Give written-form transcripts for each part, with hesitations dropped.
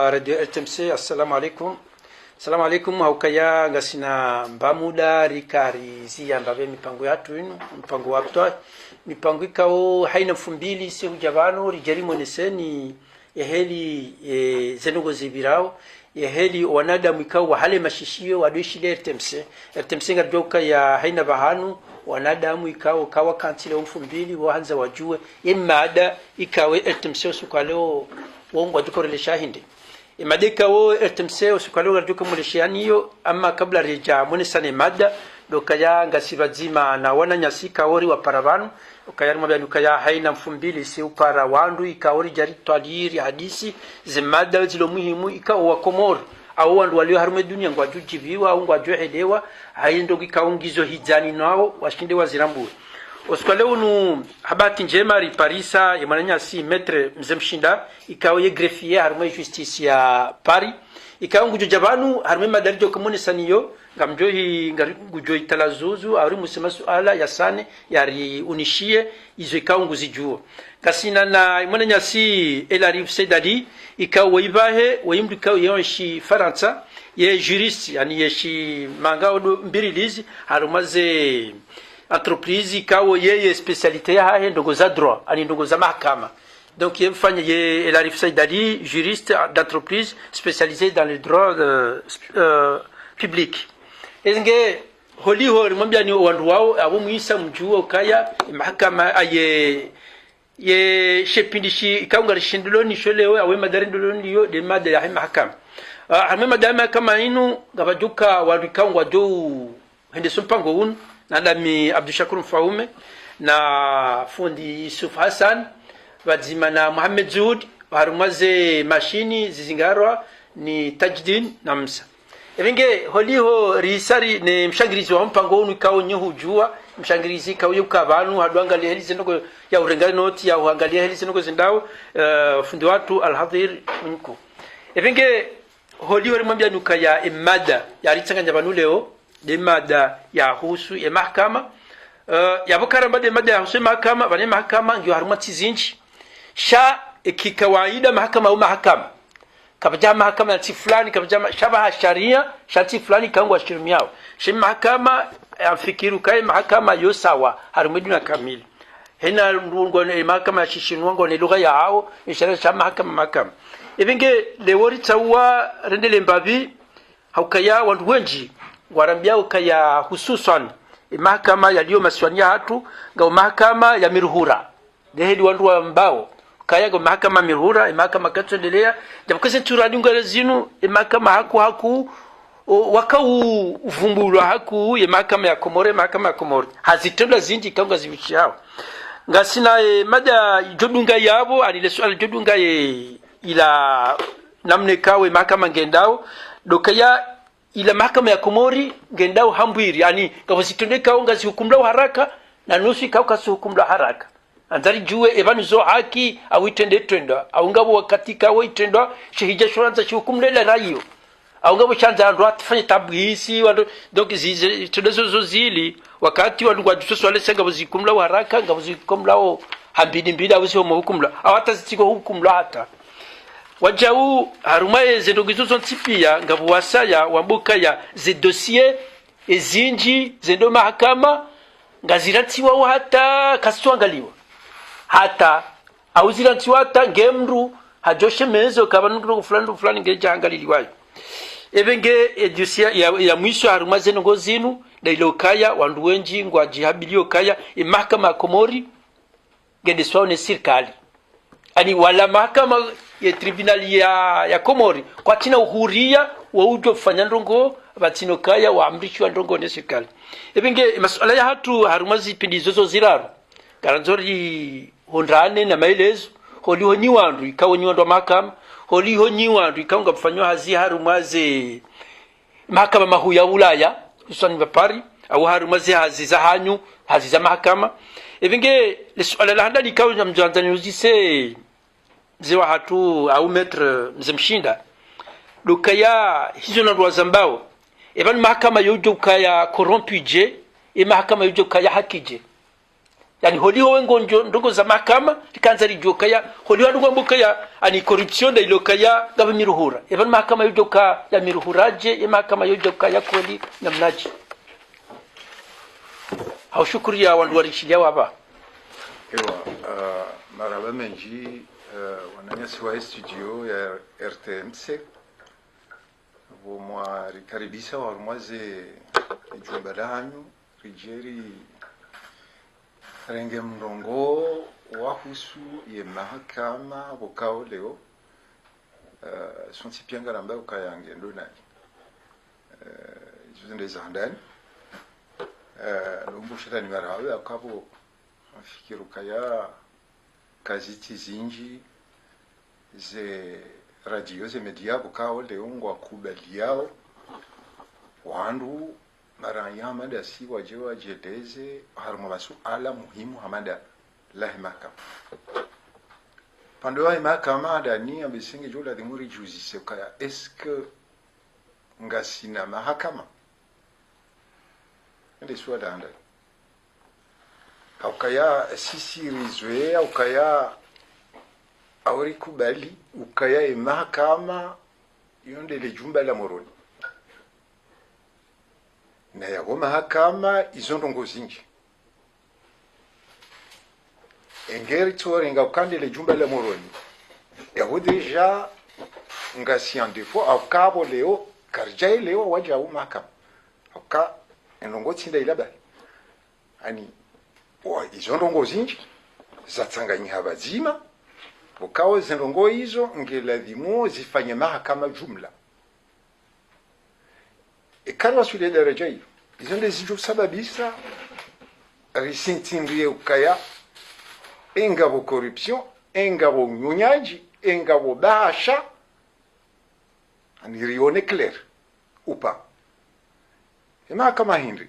wa radio RTMC. Assalamu alaikum. Assalamu alaikum. Haukaya ngasina mbamuda rikari zia mbave mipango yatu inu mipango waptwa mipango ikao haina fumbili si hujavano rijarimo neseni eheli zenugo zibirao eheli wanadamu ikao wahale mashishio waduishile RTMC ngarjoka ya haina bahanu wanadamu ikao kawa kantile umfumbili wahanza wajue imada ikawe RTMC usukaleo wongwa dukorelesha hindi imadika wo RTMC usukaleo duko muleshaniyo ama kabla reja munesane mada dokaya ngasibazima na wananyasi kaori wa paravanu ukayarima byanukaya haina mfumbili si upara wandu ikaori jari twadiri hadisi zimada zilo muhimu ikao wa Komoro au wandu walio harume dunia ngwa jujiviwa au ngwa johedewa haindo gikaungizo hijani nao washinde wazirambu usukaleo nu habati njema riparisa yamananya si metre mzemshinda ikao ye greffier harume justice ya Paris ikaungu jabanu harume madarijo komune saniyo ngamjohi ngujoi talazuzu ari musema suala yasane yari unishie izo ikaungu zijuo kasina na imananya si Elarif Sedadi ikawo ibahe wimdu ikawo yonshi Faransa ye juriste yani yeshi mangao mbirilizi harumaze entreprise ikawo yeye specialité ya ndongo za droit ani ndongo za mahakama donc yemfanya ye Elarif Sedadi juriste d'entreprise spécialisé dans le droit public ezenge holiho rimwambia ni wandu wao abo muisa mjuo kaya mahakama ye shepindishi ikaunga rishinduloni sholeo awe madarinduloni yo de mada ya mahakama ame madama kama inu gabajuka wandu ikaunga jo hende sumpango un na dami Abdushakur Mfaume na fundi Yusuf Hassan wazima na Muhammad Zud harumaze mashini zizingarwa ni Tajdin na Msa Evenge holiho risari ne mshangirizi wa mpango unu ikawo nyuhujua mshangirizi ikawo yuka abantu hadwangalia heli zinoko ya urengani noti ya uangalia heli zinoko zindao fundi watu alhadhir mnku evenge holiho rimwambia nuka ya imada ya ritsanganya banu leo de mada ya husu ya mahakama ya bukaramba de mada ya husu ya mahakama bane mahakama ngiyo haruma tizinchi sha kikawaida mahakama au mahakama kabja mahakama ya fulani kabja shabaha sharia shati fulani kangwa shirmi yao shi mahakama afikiru kai mahakama yosawa harumeduna kamili hena ndungo ne mahakama shishinwango ne lugha yao ishara sha mahakama ibenge lewori tawa rendele mbavi haukaya wandu wenji warambia ukaya hususan mahakama yaliyo maswania hatu ngao mahakama ya miruhura dehedi wandu ambao kaya go mahakama mirhura mahakama katwendelea jamkaze turadunga zinu mahakama haku wakau uvumbulwa haku mahakama ya Komoro hazitenda zinji kanga zibishao ngasina mada jodunga yabo anile swali jodunga ila namne kawe mahakama ngendao dokaya ila mahakama ya Komori ngendao hambwiri yani kawasitendeka ngazi hukumla haraka na nusu kauka haraka andari juwe evanu zo haki awitende tenda au ngabo wakati kawo itenda shihija shoranza shukumlela rayo au ngabo chanza ndo atfanye tabwisi wando donc zize tudezo zili wakati wandu kwa juso wale senga buzikumla haraka ngabo zikumla hambini mbida awisi mu hukumla awata zitiko hukumla hata wajau harumaye zendogizo zontipia ngabo wasaya wambuka ya ze dossier ezinji zendo mahakama ngaziratiwa hata kaswangaliwa hata auzirantiwata ngemru hajoshe mezo kabanuru fulani ngejangaliliwayo ebenge edusia ya mwisho harumaze ngo zinu dailokaya wandu wenji ngwa jihabilio kaya mahakama ya Komori ngedeswa ne serikali ani wala mahakama ya tribunal ya Komori kwa tina uhuria wa ujo kufanya ndongo batino kaya wa amrishwa ndongo ne serikali ebenge masuala ya hatu harumazi pindizo ziraru karanzori hondrane na maelezo holiho nyiwandu ikawo nyiwandu mahakama holiho nyiwandu ikaunga kufanywa hazi harumaze mahakama mahu ya Ulaya usani bapari au harumaze hazi za hanyu hazi za mahakama evenge lesuala la handali ikawo mjanzani uzise zewa hatu au metre mzemshinda dokaya hizo na rwazambao evani mahakama yojo kaya corrompuje mahakama yojo kaya hakije yani holiho wengo ndongo za mahakama likanza lijokaya holiho ndongo mbukaya ani corruption da ilokaya gaba miruhura even mahakama yojoka ya miruhuraje ya mahakama yojoka ya koli na mnaji haushukuri ya wandu warishilia waba ewa maraba menji wananyasi wa studio ya RTMC vomwa rikaribisa warumwaze ijumba lanyu rijeri renge mrongo wahusu ye mahakama bukao leo sonti pianga lamba ukayange ndonani juzende zandani lumbushira ni marawe akabo afikirukaya kaziti zinji ze radio ze media bukao leo ngwa kubaliao wandu maranya mada si wajewa jedeze harimo masuala muhimu hamada la mahakama pando wa mahakama dani abisinge jola de muri juzi se kaya est-ce que ngasina mahakama ndio swala anda au kaya sisi rizwe au kaya auri kubali ukaya mahakama yonde le jumba la moroni na yago mahakama izo ndongo zinji engeri tsorenga ukandele jumba la moroni yago deja ngasi en défaut au cabo leo karjai leo waja mahakama aka ndongo tsinda ilaba ani izo ndongo zinji zatsanganya habazima ukawa ndongo hizo ngeladhimo zifanye mahakama jumla ikarwa sule daraja hiyo izo ndizo sababisa risintindie ukaya engabo corruption engabo nyunyaji engabo basha anirione clair upa mahakama hindi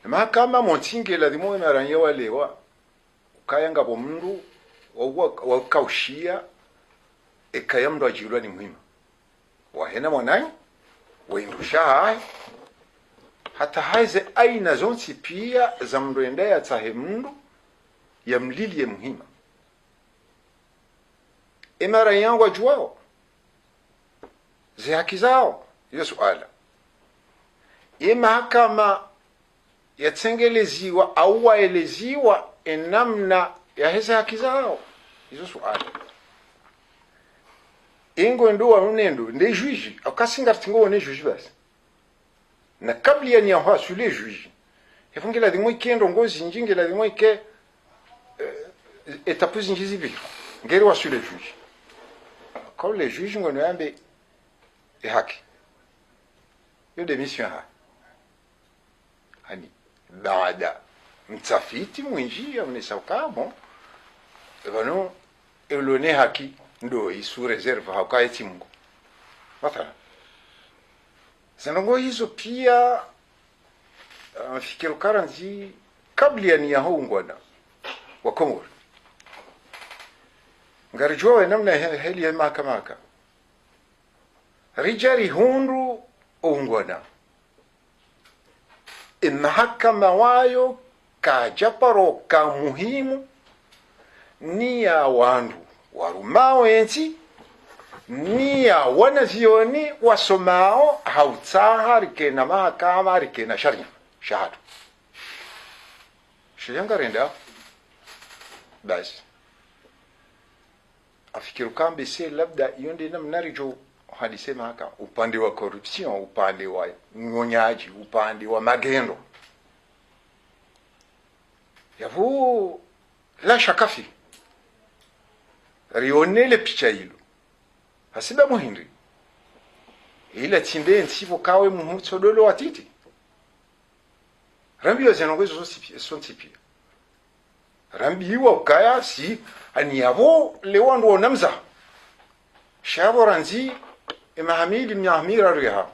mahakama montinge ladhimo maranya walewa ukaya ngabo mndu wa kaushia ekaya mndu ajilwa ni muhimu wahena mwananyi waindusha hai hata haize aina zonsi pia za mndoenda ya tahe mndu ya mlilie muhima emara yangu wajuwao ze haki zao hiyo suala mahakama yatsengeleziwa au waeleziwa enamna ya heze haki zao hizo suala ingo ndo wa unendo nde juge akasinga tingo ne juge basi na kabli ya ni ahwa sule juge yafungela dimo ikendo ngozi njingela dimo ike etapu zinjizi bi ngeri wa sule juge quand les juges ngono yambe haki yo demission ha hani baada mtafiti mwinji amnesauka bon bano elone haki ndo isu reserve hakaiti Mungu mathala zinongo hizo pia fikiro karanzi kabla ya hongwana wa Komoro ngarjua namna heli ya mahakama rijari hundu ongwana mahakama wayo kajaparo ka muhimu ni ya wandu warumao enzi ni ya wanazioni wasomao hautsaha rikena mahakama rikena sharia shahadu shiyanga renda basi afikiru kambi se labda yonde namnarijo hadise mahakama upande wa corruption upande wa nyonyaji upande wa magendo yavu la shakafi rionele picha hilo hasiba muhindi ila tinde nsivo kawe muhutso dolo watiti rambi wa zenongezo sontipi rambi wa ukaya si aniyavo lewando onamza shabo ranzi emahamili mnyahamira riha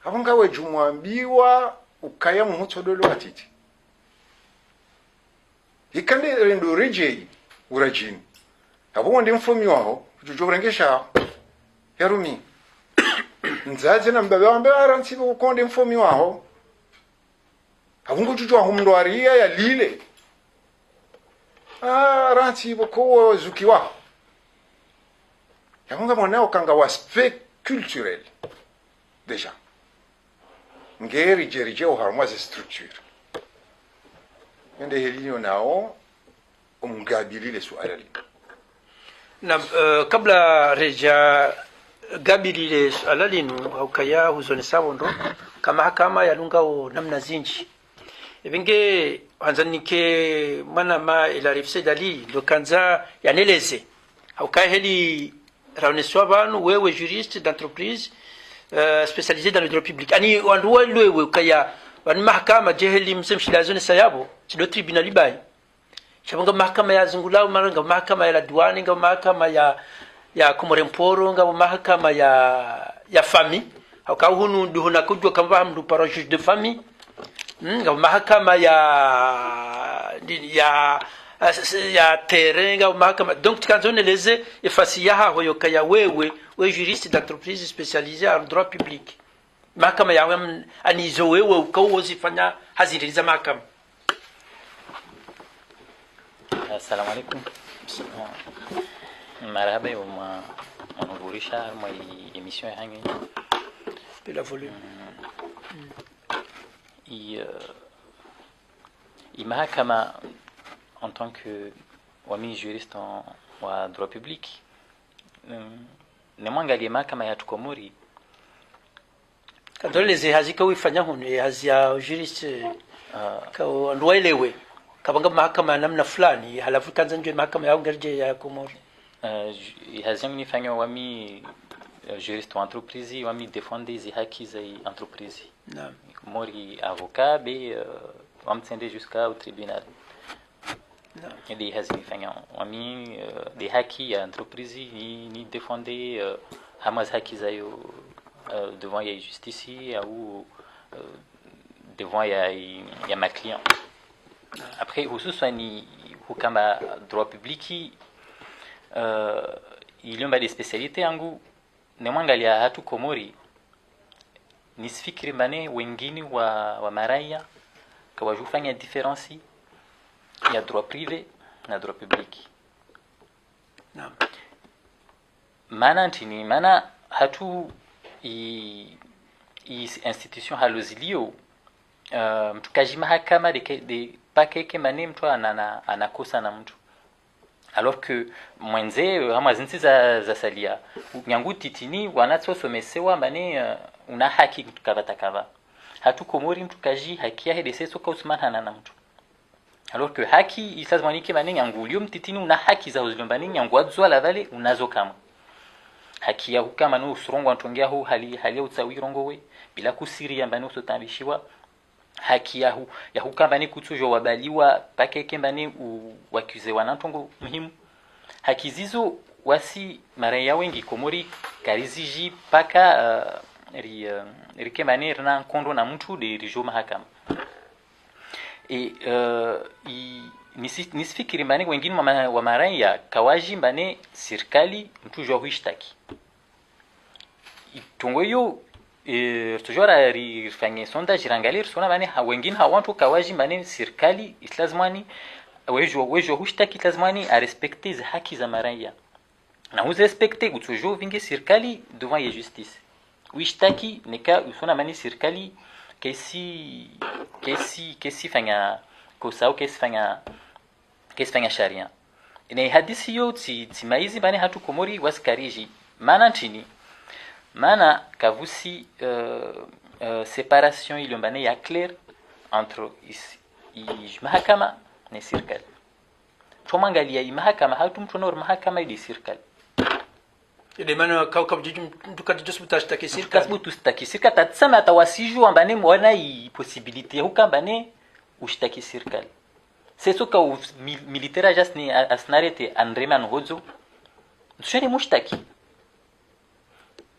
havunga we jumwambiwa ukaya muhutso dolo watiti ikande rendo rejei urajini abo ndi mfumi waho jujurengesha yarumi nzaze na mbabe wambe aransibo ukonde mfumi waho havungo jujua humndwaria ya lile ranti boko zukiwa yavunga mwanao kanga wa aspect culturel déjà ngeri jerije uharmaze structure nende helio nao umgabilile suala li na kabla reja gabilile suala linu haukaya huzone sawondo kama yalunga namna zinji ebinge anzanike mana ma ilarifse dali lokanza yaneleze haukaya heli raoneswa banu wewe juriste d'entreprise spécialisé dans le droit public ani wandu wewe kaya wani mahakama jeheli msemshilazone sayabo chido tribunal bai shabanga mahakama ya zungulao maranga mahakama ya duani nga mahakama ya komoremporo nga mahakama ya famille haukaya hunu duhuna kujwa kamba mdu para juge de famille nga mahakama ya terrain nga mahakama donc tukanzone leze efasi ya hoyo kaya wewe juriste d'entreprise spécialisé en droit public mahakama yawe anizo wewe ukawozifanya haziriliza mahakama. Assalamu alaikum. Marhaba wa manaburisha ma émission hangi de la volume mahakama en tant que wami juriste en droit public ne mwangalie mahakama ya tukomori kadoleze hazika wifanya hune hazia juriste ka ndwaelewe kabanga mahakama namna fulani halafu kanza nje mahakama ya ngerje ya komori hazia nifanya wami juriste en entreprise wami défendre les haki za entreprise naam mori avocat be wamtende jusqu'au tribunal des hazifanya wami des haki ya entreprise ni défendre hamaz haki zayo devant la justice ou devant ya ma client après hususani hukama droit public il y a des spécialités yangu nemwangalia hatu komori nisifikiri mane wengine wa maraia kawajufanya différence ya droit privé na droit public naam mana ntini mana hatu i institution halozilio mtukaji mahakama de pakeke mane mtu anakosa na mtu alors que mwenze ama zinsi za salia nyangu titini wanatsosomesewa mane una haki kava hatu komori mtukaji haki ya de soka usmana na mtu alors que haki isazmanike mane nyangu ulio mtitini una haki za uzlombani nyangu adzwa la vale unazo kama haki ya hukama no usurongo antongea hu hali ya utsawirongo we bila kusiri ambani usotambishiwa haki ya hukama ni kutujo wabaliwa pakeke mbani wakuze wanantongo muhimu haki zizo wasi maraya wengi komori kariziji paka rikemane rina kondo na mtu de rijo mahakama nisifikiri mbani wengine wa maraya kawaji mbane serikali mtu jo huishtaki itongo yo tujora rifanye sondage rangalir sona bane wengine hawantu kawaji mbane serikali itlazmani wejo hushtaki itlazmani a respecter za haki za maraya na hu respecter gutujo vinge serikali devant la justice wishtaki nika usona mani serikali kesi fanya kosa kesi fanya sharia ina hadisi yo ti maizi bane hatu komori waskariji mana ntini mana kavusi séparation iliyombane ya clair entre mahakama na serikali tumangalia mahakama hatu mtu nor mahakama ili serikali ile maana kaukab jiju tukatijosbuta shtaki serikali kasbutu shtaki serikali tatsama atawasiju ambane mwana i possibilité hukambane ushtaki serikali c'est soka militaire jasni asnarete andreman hodzo tushari mushtaki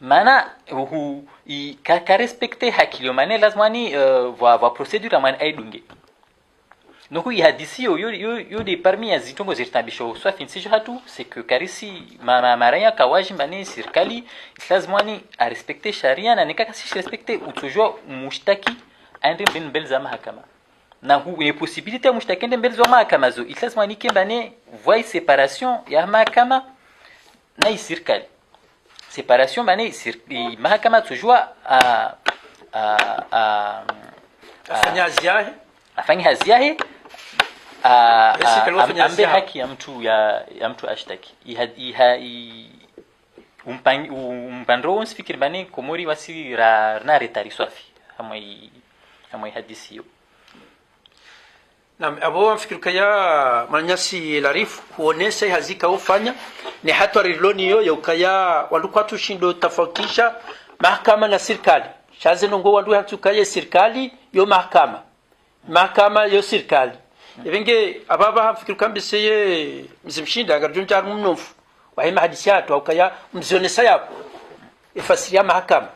mana ka respecter haki yo mane lazimani va procedure man aidunge donc il hadisi yo de parmi azitongo zirtabisho soit fin si hatu c'est que karisi maraya kawaji mane serikali lazimani a respecter sharia na nikaka si respecter utojo mushtaki ande bin belza mahakama na hu ni possibility ya mshtakende mbele za mahakama zo ilazima ni kembane voie separation ya mahakama na serikali separation bane mahakama tujua afanya hazi yake ambe haki ya mtu ashtaki umpandro usifikiri bane komori wasi na retari swafi hamwe hadisi hiyo. Naam, abo mfikiri kaya manyasi larifu huonesha hazika ufanya ni hata riloni hiyo ya ukaya walikuwa tushindo tofautisha mahakama na serikali. Shaze nongo wandu hatukaya serikali yo mahakama yo serikali. Evenge ababa mfikiri kambise ye mzimshinda agarjunja mnofu wa hima hadisi yatu ukaya mzionesa yabo ifasiria mahakama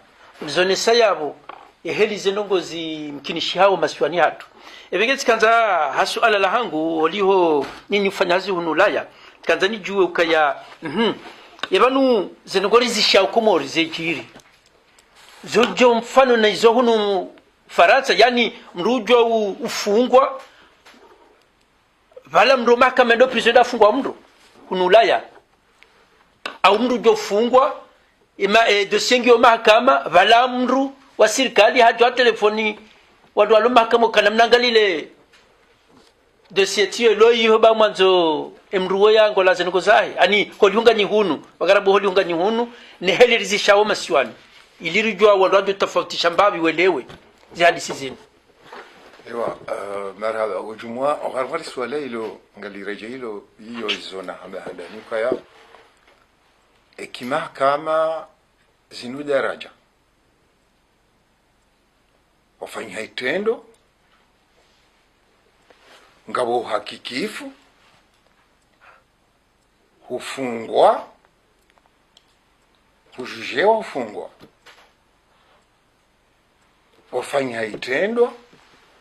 mzionesa yabo ehelize nongo zimkinishi hao maswani hatu. Evenge tikanza hasuala la hangu waliho nini ufanyazi hunulaya tikanza nijue ukaya yabanu zenogori zisha komori zekiri zojo mfano na izo hunu Faransa yani mrujo ufungwa vala mro mahakama ndo prison afungwa mro hunulaya au mrujo ufungwa dossier yo mahakama vala mru wa serikali hajo telefoni wadu walo mahakama kana mnangalile dossier tiyo lo yiho ba mwanzo emruwo yango laze niko zahi ani holiunga nyihunu wakarabu holiunga nyihunu ne heli rizishawo masiwani ilirijwa wadu tofautisha mbabi welewe zihadisi zinu. Ewa marhaba ujumwa gharfari swala ilo ngali reje ilo hiyo zona hada nikaya ekimahakama zinu daraja wafanya itendo ngabo hakikifu hufungwa hujujewa hufungwa wafanya itendo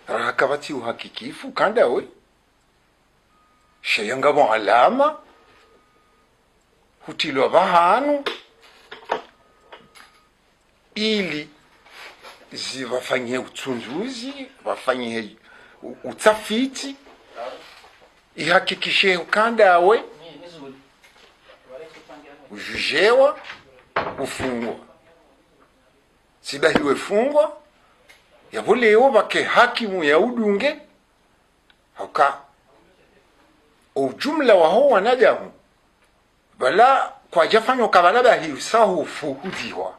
rakabati uhakikifu kanda we shayangabo alama hutilwa bahanu ili wafanye uchunguzi wafanye utafiti ihakikishe ukanda we ujujewa ufungwa sibahiwe fungwa yabulewo bake hakimu ya udunge hauka ujumla waho wanadamu bala kwa jafanyo kabala bahi sahu fuhudiwa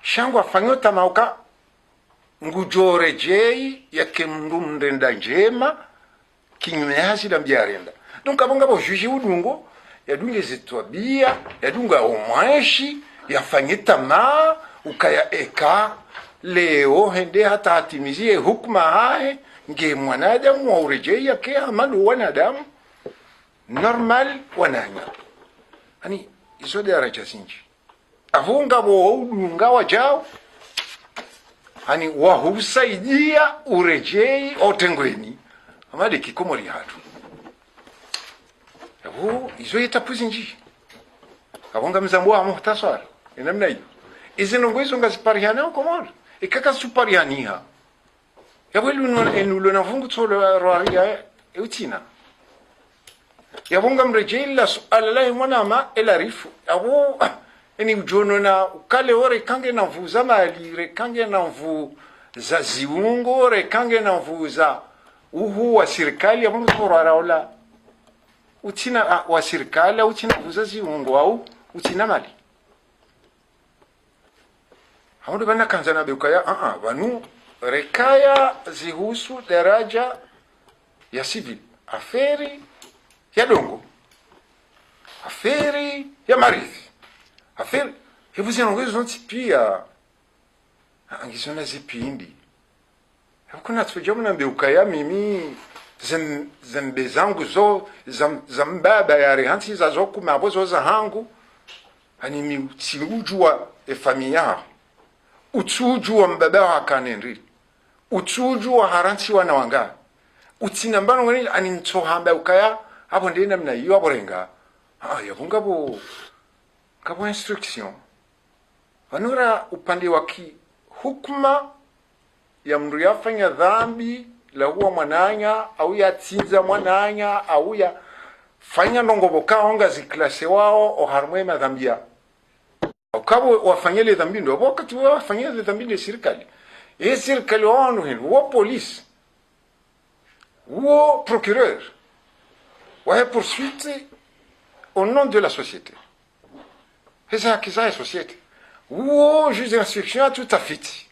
shangu afanyo tamauka ngujore jei yake mndu mrenda njema kinyume hasida mbiarenda donc abonga bo juge udungo yadunge zitwabia yadunga omweshi yafanye tamaa ukaya eka leo hende hata hatimizie hukma hae nge mwanadamu wa urejei yake amalu wanadamu normal wananya ani izo daraja sinji avunga bo udunga wajao ani wahusaidia urejei otengweni amade kikomori hatu yabo izo yetapuzi nji avunga mzambo wa muhtasar inamna hiyo izinongo izo ngazipariana komori ikaka suparianiha yabo elu na vungu tsolo roaria eutina yabonga mrejei la suala la mwanama elarifu yabo eni ujono na ukale ore kange na mvuza mali rekange na mvu za ziungo rekange na mvu za uhu wa serikali ya mtu raola utina wa serikali utina mvuza ziungo au utina mali hamudu bana kanza na bekaya banu rekaya zihusu daraja ya civil aferi ya dongo aferi ya marithi aferi hebu zinongo zonti pia angizona zipindi hakuna tsojamu na bekaya mimi zembe zangu zo zambaba ya rehanti za zo kumabo zo za hangu ani mi ujua familia utujua mbaba wa kanenri utujua haranti wana wanga utinambano ngani ani ntohamba ukaya hapo ndina mna hiyo aborenga yabunga bo kabo instruction wanura upande wa hukma ya mndu yafanya dhambi la huwa mwananya au ya tsinza mwananya au ya fanya ndongoboka onga ziklase wao o harmwe madhambia ukabo wafanye le dhambi ndo wakati wafanye le dhambi ni serikali serikali wao wa police wa procureur wa poursuite au nom de la société. C'est ça qui est la société. Ou juge d'instruction tout à fait.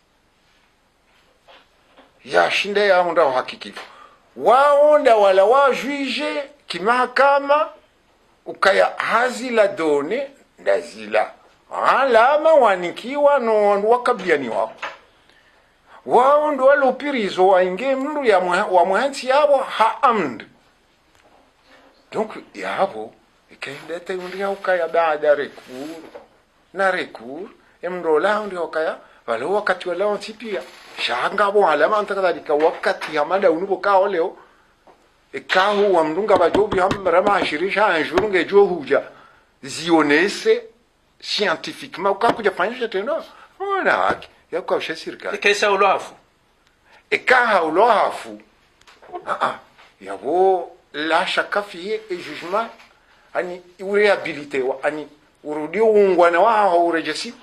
Ya shinde ya unda uhakikifu. Waonda wala wa juge kimahakama ukaya hazila done ndazila. Alama wanikiwa no wakabiani wao. Waondo wala upirizo wainge mndu ya wa muhansi yabo haamd. Donc yabo ikendete undia ukaya baada recours na recours emndola undia ukaya wale wakati wala ontipia shanga bo alama antakadalika wakati hamada unuboka leo ikahu wa mdunga bajobi hamrama ashirisha anjurunge johuja zionese scientifiquement ukakuja fanyisha tena ona haki yako ushasirika ikaisa ulohafu ikaha ulohafu yabo la shaka fiye et jugement ani urehabilite wa ani urudi ungwana wao urejesi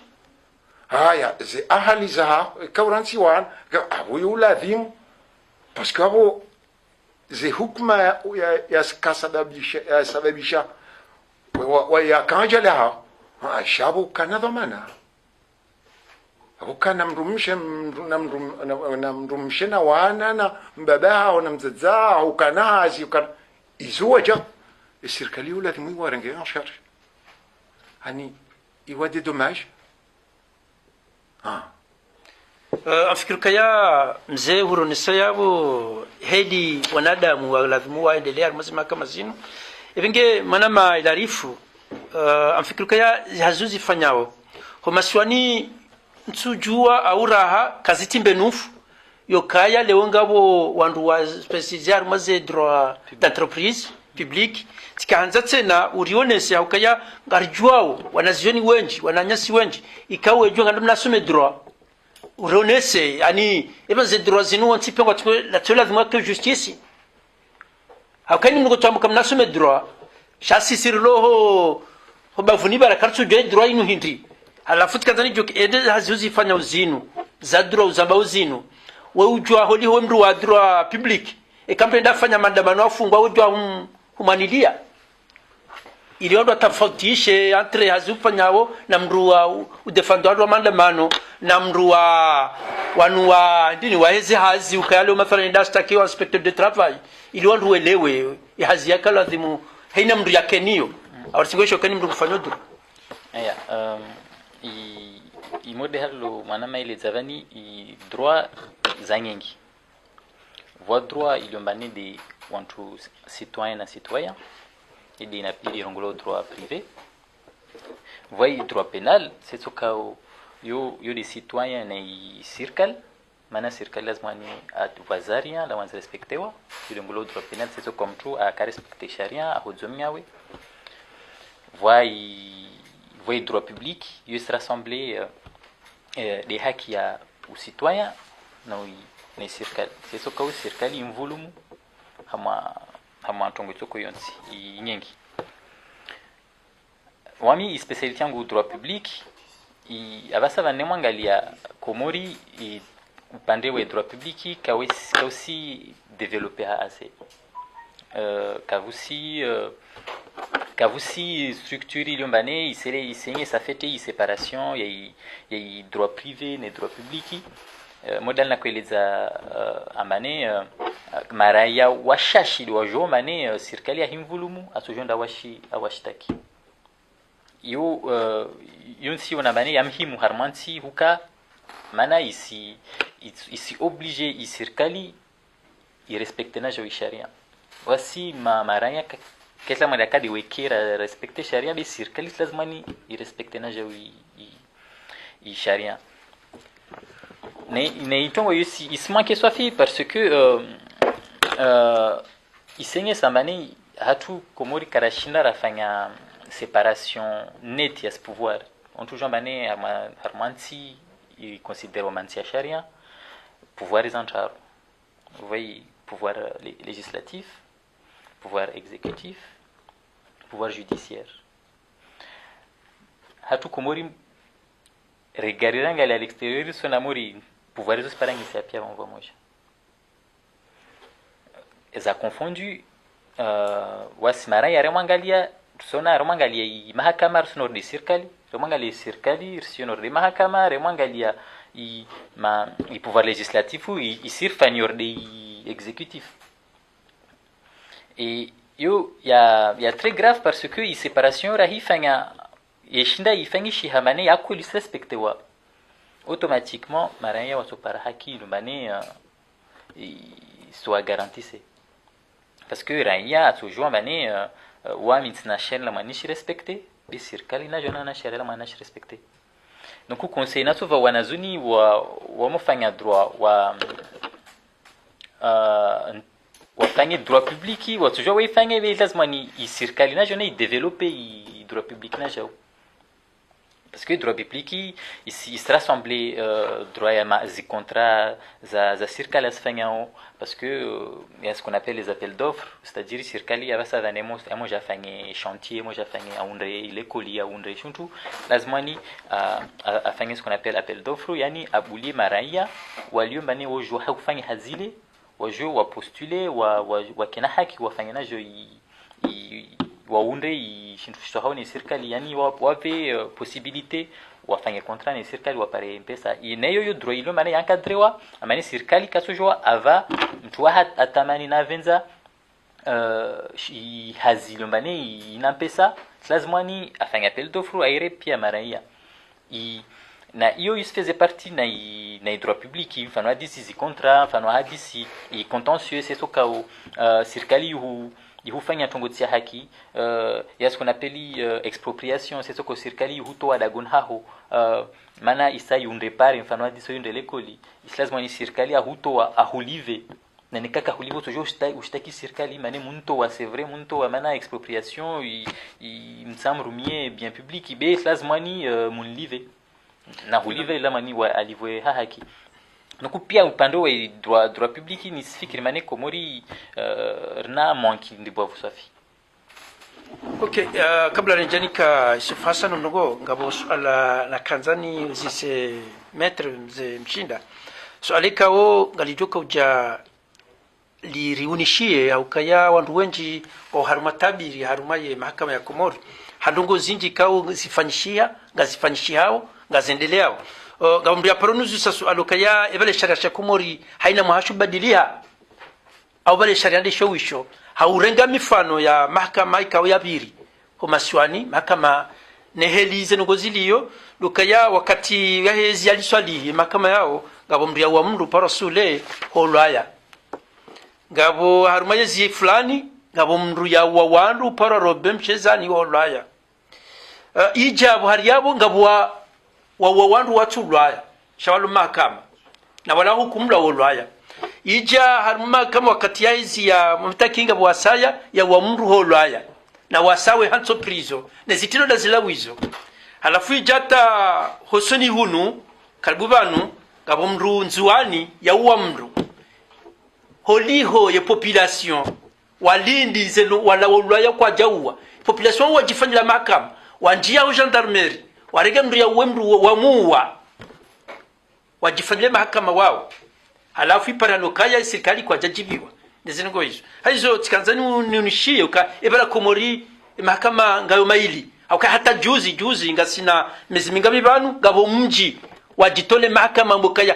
haya ze ahali za kauransi wan huyu lazim parce que abo ze hukma ya sababisha wa ya kanja la shabu kana dhamana abo kana mrumshe na wana na mbaba au na mzaza au kana azi kana izuwaja serikali lazima iwarenge en charge hani iwa des dommages afikiri kaya mzee huronesa yabo hedi wanadamu lazima waendelea mazima kama zinu ibinge manama ilarifu afikiri kaya hazuzi fanyao homaswani nsujua au raha kazitimbe nufu yokaya leo ngabo wandu wa spécialisé maze droit d'entreprise publique tikaanza tena urionese haukaya ngarjuao wanazioni wengi wananyasi wengi ikawe jua ngando mnasome droit urionese yani eba ze droit zinu wantipe kwa la tola lazima que justice haukani mnuko tambuka mnasome droit shasi sirloho hobavuni barakartu je droit inu hindi alafu tikazani joke ede hazuzi fanya uzinu za droit uzamba uzinu wewe ujua holi ho mru wa droit public ekampenda fanya maandamano afungwa ujua humanilia iliondo tofautishe entre hazufanyao na mru wa udefendwa wa maandamano na mru wa wanu wa ndini waheze hazi ukayalo mathalan ndastakiwa inspecteur de travail iliondo elewe hazi yake lazima haina mru yake niyo awasingosho kani mru kufanya duru aya i modelo manama ile zavani i droit za nyingi voie droit iliombane de wantu citoyen na citoyen et des napili rongolo droit privé voie droit pénal c'est ce cas yo des citoyens na circle mana circle lazima ni atwazaria la wanza respectewa rongolo droit pénal c'est ce comme tout à respecter sharia à hozomiawe voie droit public yo se rassembler des haki ya citoyen na circle c'est ce cas circle imvolumu hama tongo tsoko yonsi nyingi wami spécialité yangu droit public abasa vanemwangalia komori upande wa droit public kausi développer assez kavusi structure iliombane isenye safete séparation ya droit privé na droit public model na kueleza amane maraya washashi wajo mane serikali ya himvulumu asujonda awashitaki yonsi ona mane ya mhimu harmansi huka mana isi obligé serikali irespecte na sharia wasi maraya kesa mara kadi wekera respecte sharia bi serikali lazima ni irespecte na sharia ne itongo yusi isma ke swafi parce que isenye samani hatu komori karashinda rafanya séparation nette ya pouvoir on toujours bane harmansi i considère romansi ya sharia pouvoir izancharo vous voyez, pouvoir législatif, pouvoir exécutif, pouvoir judiciaire. Hatu kumori regariranga à l'extérieur sona mori pouvoir hizo siparangi si pia mambo moja. Za confondu wasimara ya remwangalia sona remwangalia mahakama sonor de serikali, remwangalia serikali sonor de mahakama, remwangalia i pouvoir législatif ou i sirfanyor de exécutif. Et yo il y a très grave parce que i séparation rahi fanya yeshinda ifanyishi hamane yako lisrespectewa automatiquement maranya wasopara haki lumane soit garantissé parce que raya toujours mane wa international la manishi respecté bi serikali na jona na sheria la manishi respecté. Donc au conseil na tuva wanazuni wa mfanya droit wafanye droit public wa toujours wafanye lazima ni serikali na jona i développer i droit public na jao. Parce que droit public il se rassemble droit ya contrat za serikali asifanyao parce que il y a ce qu'on appelle les appels d'offres, c'est-à-dire serikali abasa vanemo moi jafanye chantier moi jafanye aundre ile koli aundre shuntu lazima ni afanye ce qu'on appelle appel d'offres, yani abulie maraia walio mbane wajua kufanya hazile wajua wa postuler wa kena haki wafanya najo waunde shintu hao ni serikali yani wape possibilité wafanye contrat ni serikali wapare pesa inayo yo droit ilo maana yankadrewa amani serikali kasojwa ava mtu atamani na venza hazilo mbane ina pesa lazima ni afanye appel d'offre aire pia maraia na hiyo faisait partie na droit public mfano hadisi contrat mfano hadisi contentieux c'est so kao serikali hufanya tongotia haki ya ce qu'on appelle expropriation c'est ce que serikali hutoa dagon haho maana isa yunde pare mfano hadiso yunde lekoli lazima ni serikali hutoa ahulive na nikaka hulivo toujours ushtaki serikali maana muntu wa c'est vrai muntu wa maana expropriation msamrumie bien public be lazima ni munlive na hulive la mani wa alivwe haki. Donc pia upande wa droit public ni sifikiri mane komori na manki ndibwa vusafi. Okay, kabla nijanika sifasa ndogo ngabo swala na kanzani zise maître mzee Mshinda swali kao ngalijoka uja liriunishie au kaya wandu wengi au haruma tabiri harumaye mahakama ya Komori handongo zinji kao zifanyishia ngazifanyishia hao ngazendeleao ngambia paronuzu sasu alokaya ebale sharia Komori haina muhashu badilia au bale sharia ndisho wisho haurenga mifano ya mahakama ikao ya biri komaswani mahakama nehelize ngoziliyo lukaya wakati yahezi aliswali mahakama yao ngabo mria wa mndu parasule holaya ngabo harumaye zi fulani ngabo mndu ya wa wandu para robe mchezani holaya ijabu hari yabo ngabo wa wandu watulwaya shawalu mahakama na wala hukumla holaya ija haruma kama wakati ya hizi ya mtakinga wasaya ya wa mndu holaya na wasawe hanso prizo na zitino na zilawizo halafu ijata hosoni hunu karibu banu ngabo mndu nzuani ya uwa mndu holiho ya population walindi zeno wala holaya kwa jaua population wajifanyila mahakama wanjia au gendarmerie warege mndu ya uwe mndu wa muwa wajifanyile mahakama wao halafu iparanokaya serikali kwa jajibiwa ndezengo hizo tikanzani unishie uka ebara Komori mahakama ngayo maili au hata juzi ngasina miezi mingapi banu ngabo mji wajitole mahakama mbokaya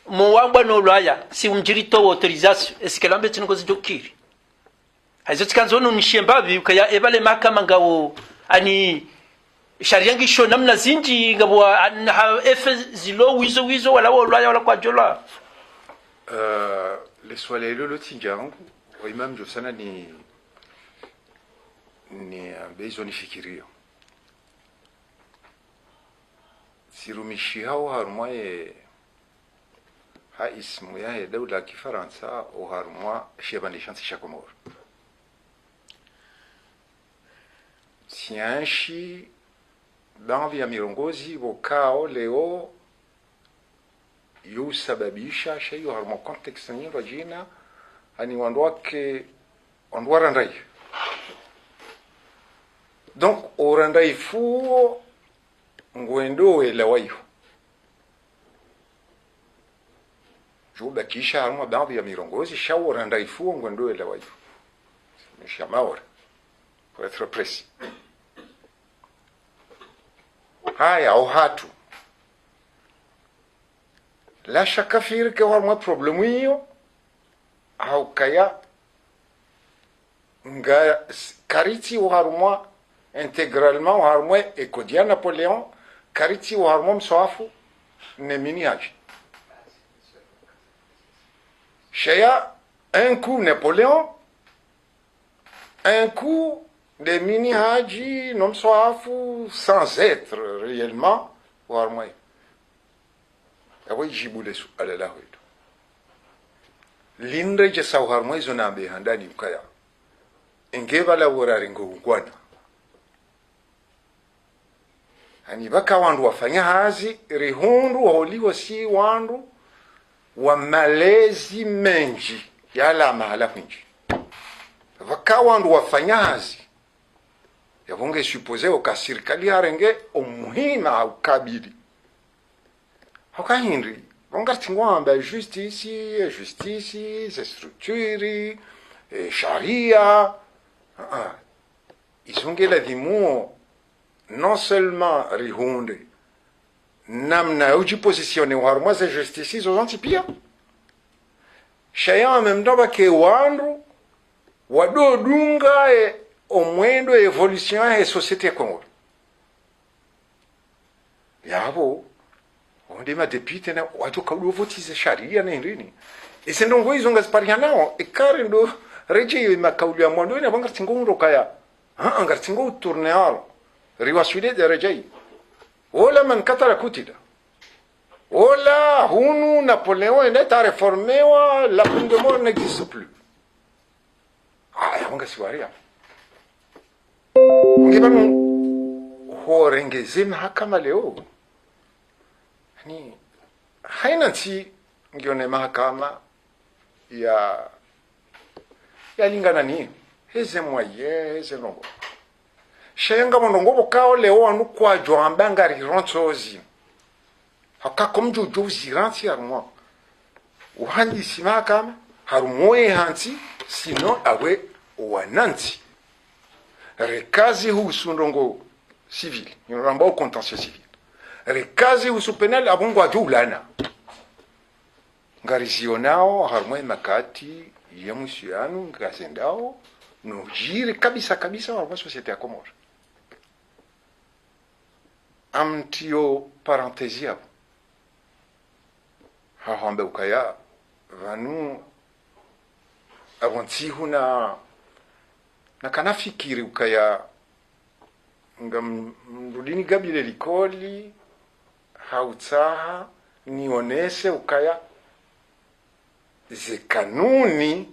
mwamba no laya si umjirito autorisation esikelambe tingo zijokiri hizo tikanzoni unishie mbabi ukaya ebale mahakama ngawo ani sharia ngisho namna zinji ngabo efe zilo wizo wala laya wala kwa jola le swali hilo lotinjangu wa Imam Josana ni bezo nifikirio sirumishi hao harumwaye ha ismu ya dawla kifaransa au harumwa shebani shansi shakomor sianshi dans vya mirongozi bokao leo yusababisha shayo harmo context nyingi jina ani wandoake ondwara ndai donc orandai fuo ngwendo elewayo juba kisha harmo baadhi ya mirongozi shawara ndai fuo ngwendo elewayo mshamaora pour être précis haya au hatu la shaka fir ke harmo problemu hiyo au kaya nga kariti harmo intégralement harmo ekodia Napoléon kariti harmo mswafu ne miniage shaya un coup Napoléon un coup de mini haji non mswafu sans être réellement harmo awi jibule su alala hoito lindre je saw harmo izo nambe handani ukaya ingeba la worari ngungwana ani baka wandu wafanya hazi rihundu wauliwa si wandu wa malezi menji yala mahala kwinji baka wandu wafanya hazi yavonge supposé oka sirikali harenge omuhima ukabili hokahindri vongarti ngwamba justice structure sharia izongela dhimuo non seulement rihunde namna ujipositione harmo za justice izo zantipia shaya en même temps ke wandu wadodunga omwendo evolution ya société ya Kongo yabo onde ma deputy na watu kaudo votize sharia na ndini isendongo izo ngazipariana nao ikare ndo reje makauli ya mwondo ina bangartingo ndokaya ngartingo tournear riwa suide de reje wala man katara kutida wala hunu Napoléon est à réformer la peine de mort n'existe plus ngasiwaria ngibanu horengeze mahakama leo ni haina nti ngione mahakama ya lingana ni heze moye heze longo shenga monongo bokao leo anu kwa joamba ngari rontozi haka komjo jozi ranti armo uhandi si mahakama harumoe hanti sino awe wananti rekazi husu ndongo civil nyoramba au contentieux civil rekazi husu penal abongo adulana ngarizionao harmoe makati ya musianu ngazendao no jiri kabisa wa société ya Komoro amtio parenthesia hahambe ukaya vanu avanti huna na kanafikiri ukaya ngamrudini gabile likoli hautsaha nionese ukaya ze kanuni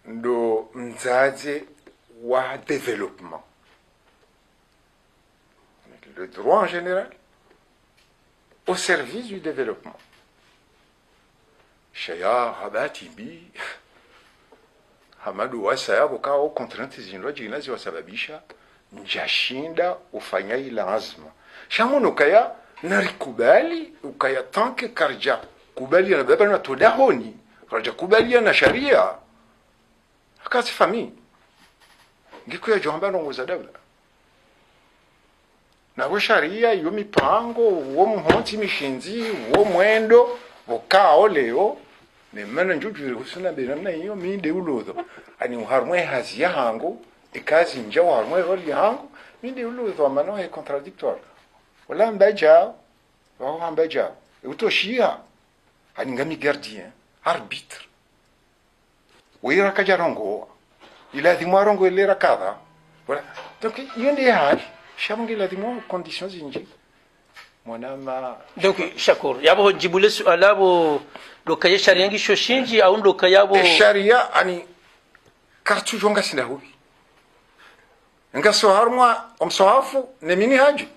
ndo mzaze wa développement le droit en général au service du développement shaya habati bi hamadu wasaya bokao contraintes zinloji wasababisha njashinda ufanya lazima shamono kaya narikubali ukaya tanke karja kubali na baba na todahoni karja kubali na sharia akati famille ngikuya jomba nongoza dabla na wo sharia yo mipango wo muhonti mishinzi wo mwendo bokao leo ne mana njujuri husuna benana hiyo minde ulodo ani harmwe hazia hango ikazi njao harmwe roli hango minde ulodo amano est contradictoire wala mbaja wa mbaja utoshia ani ngami gardien arbitre wira kajarongo ila dimwarongo ilera kadha voilà donc yende haji shamungi la dimo conditions inji monama donc shakur yabo jibule alabo dokaye sharia ngi shoshinji au ndokayabo sharia ani kartu jonga sinda hubi nga so harmwa omsohafu ne mini haji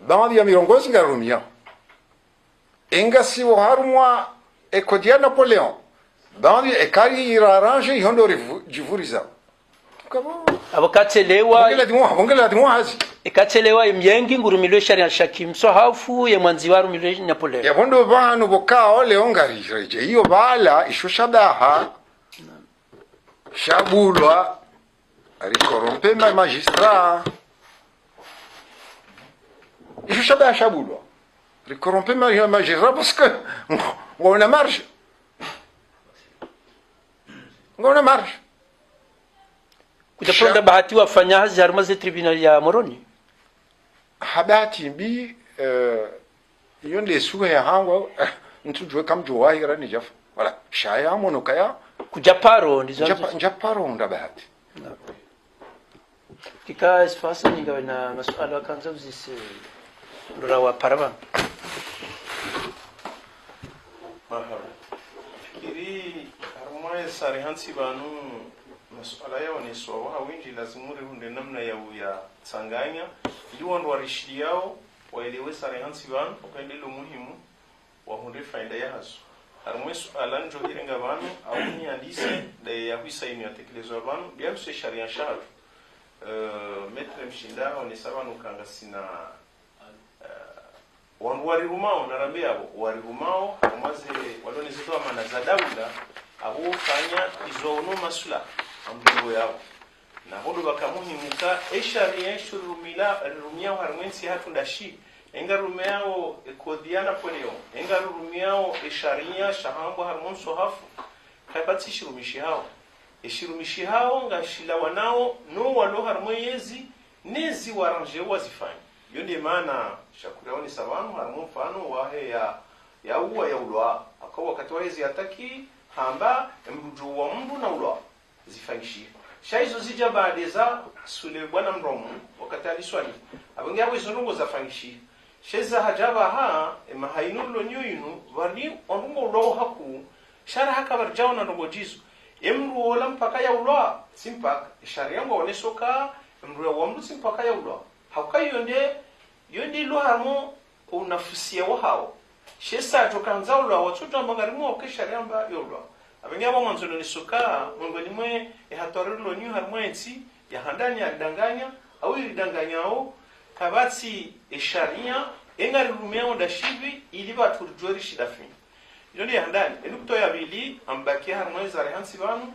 baadhi ya mirongozi ngarumia inga siwo harumwa ekodia Napoleon baadhi ekari iraranje ihondo jivuriza abakatelewa bongela dimwa hazi ikatelewa imyengi ngurumilwe sharia shakim so hafu ye mwanzi waru milwe Napoleon yabondo banu bokao leongarije iyo bala ishushabaha shabulwa rikorompe ma magistrat ishushabaha shabulwa rikorompe ma magistrat parce que on a marge kutaponda bahati wafanya hazi haruma ze tribunal ya Moroni habati bi iyo ndesuhe hangwa ntujwe kamjowahira ni jafa wala shaya monokaya kujaparo ndizo njaparo ndabahati kika espace ningawe na masuala kanza uzisi ndora wa paraba fikiri harumwa sare hansi banu masuala yao ni sawa hawinji lazimuri hunde namna ya tsanganya ili wandu warishidi yao waelewe sare hansi banu ukaendelo muhimu wa hunde faida yazo harumwe suala njo hirenga banu au ni andise da ya huisaini ya tekelezo banu bia mse sharia sharu metre mshinda oni sabanu kanga sina wandu warirumao narambe abo warirumao umaze walone zitoa mana za Dauda abo fanya izono masula amdingo yao na hodo bakamuhimuka esharia shurumila rumia harwensi hatundashi enga rumeao ekodiana poleo enga rumiao esharia shahambo harmonso hafu kabati shirumishi hao eshirumishi hao ngashila wanao no walo harmoyezi nezi waranje wazifanya yonde maana shakuraoni sabanu harmo mfano wahe ya uwa ya ulwa akawa wakati wahezi ataki hamba mrujo wa mdu na ulwa zifanyishi shaizo zija baadeza sule bwana mromu wakati aliswali abangi abo izonungo zafanyishi sheza hajaba ha emahainullo nyoyinu wali onungo ulwa haku shara haka barjao na nungo jizu emru wala mpaka ya ulwa simpak sharia ngo onesoka emru wa mdu simpaka ya ulwa haukai yonde lo harmo unafusia wao shesa tokanza ulwa watoto amagarimu okesharia yolwa abengabo mwanzo ni soka ngoni mwe ehatorelo nyu harmo ensi ya handani adanganya au idanganyao kabati esharia engari rumia onda shibi ili baturjori shidafi yonde handani elukto ya bili ambaki harmo zare hansi banu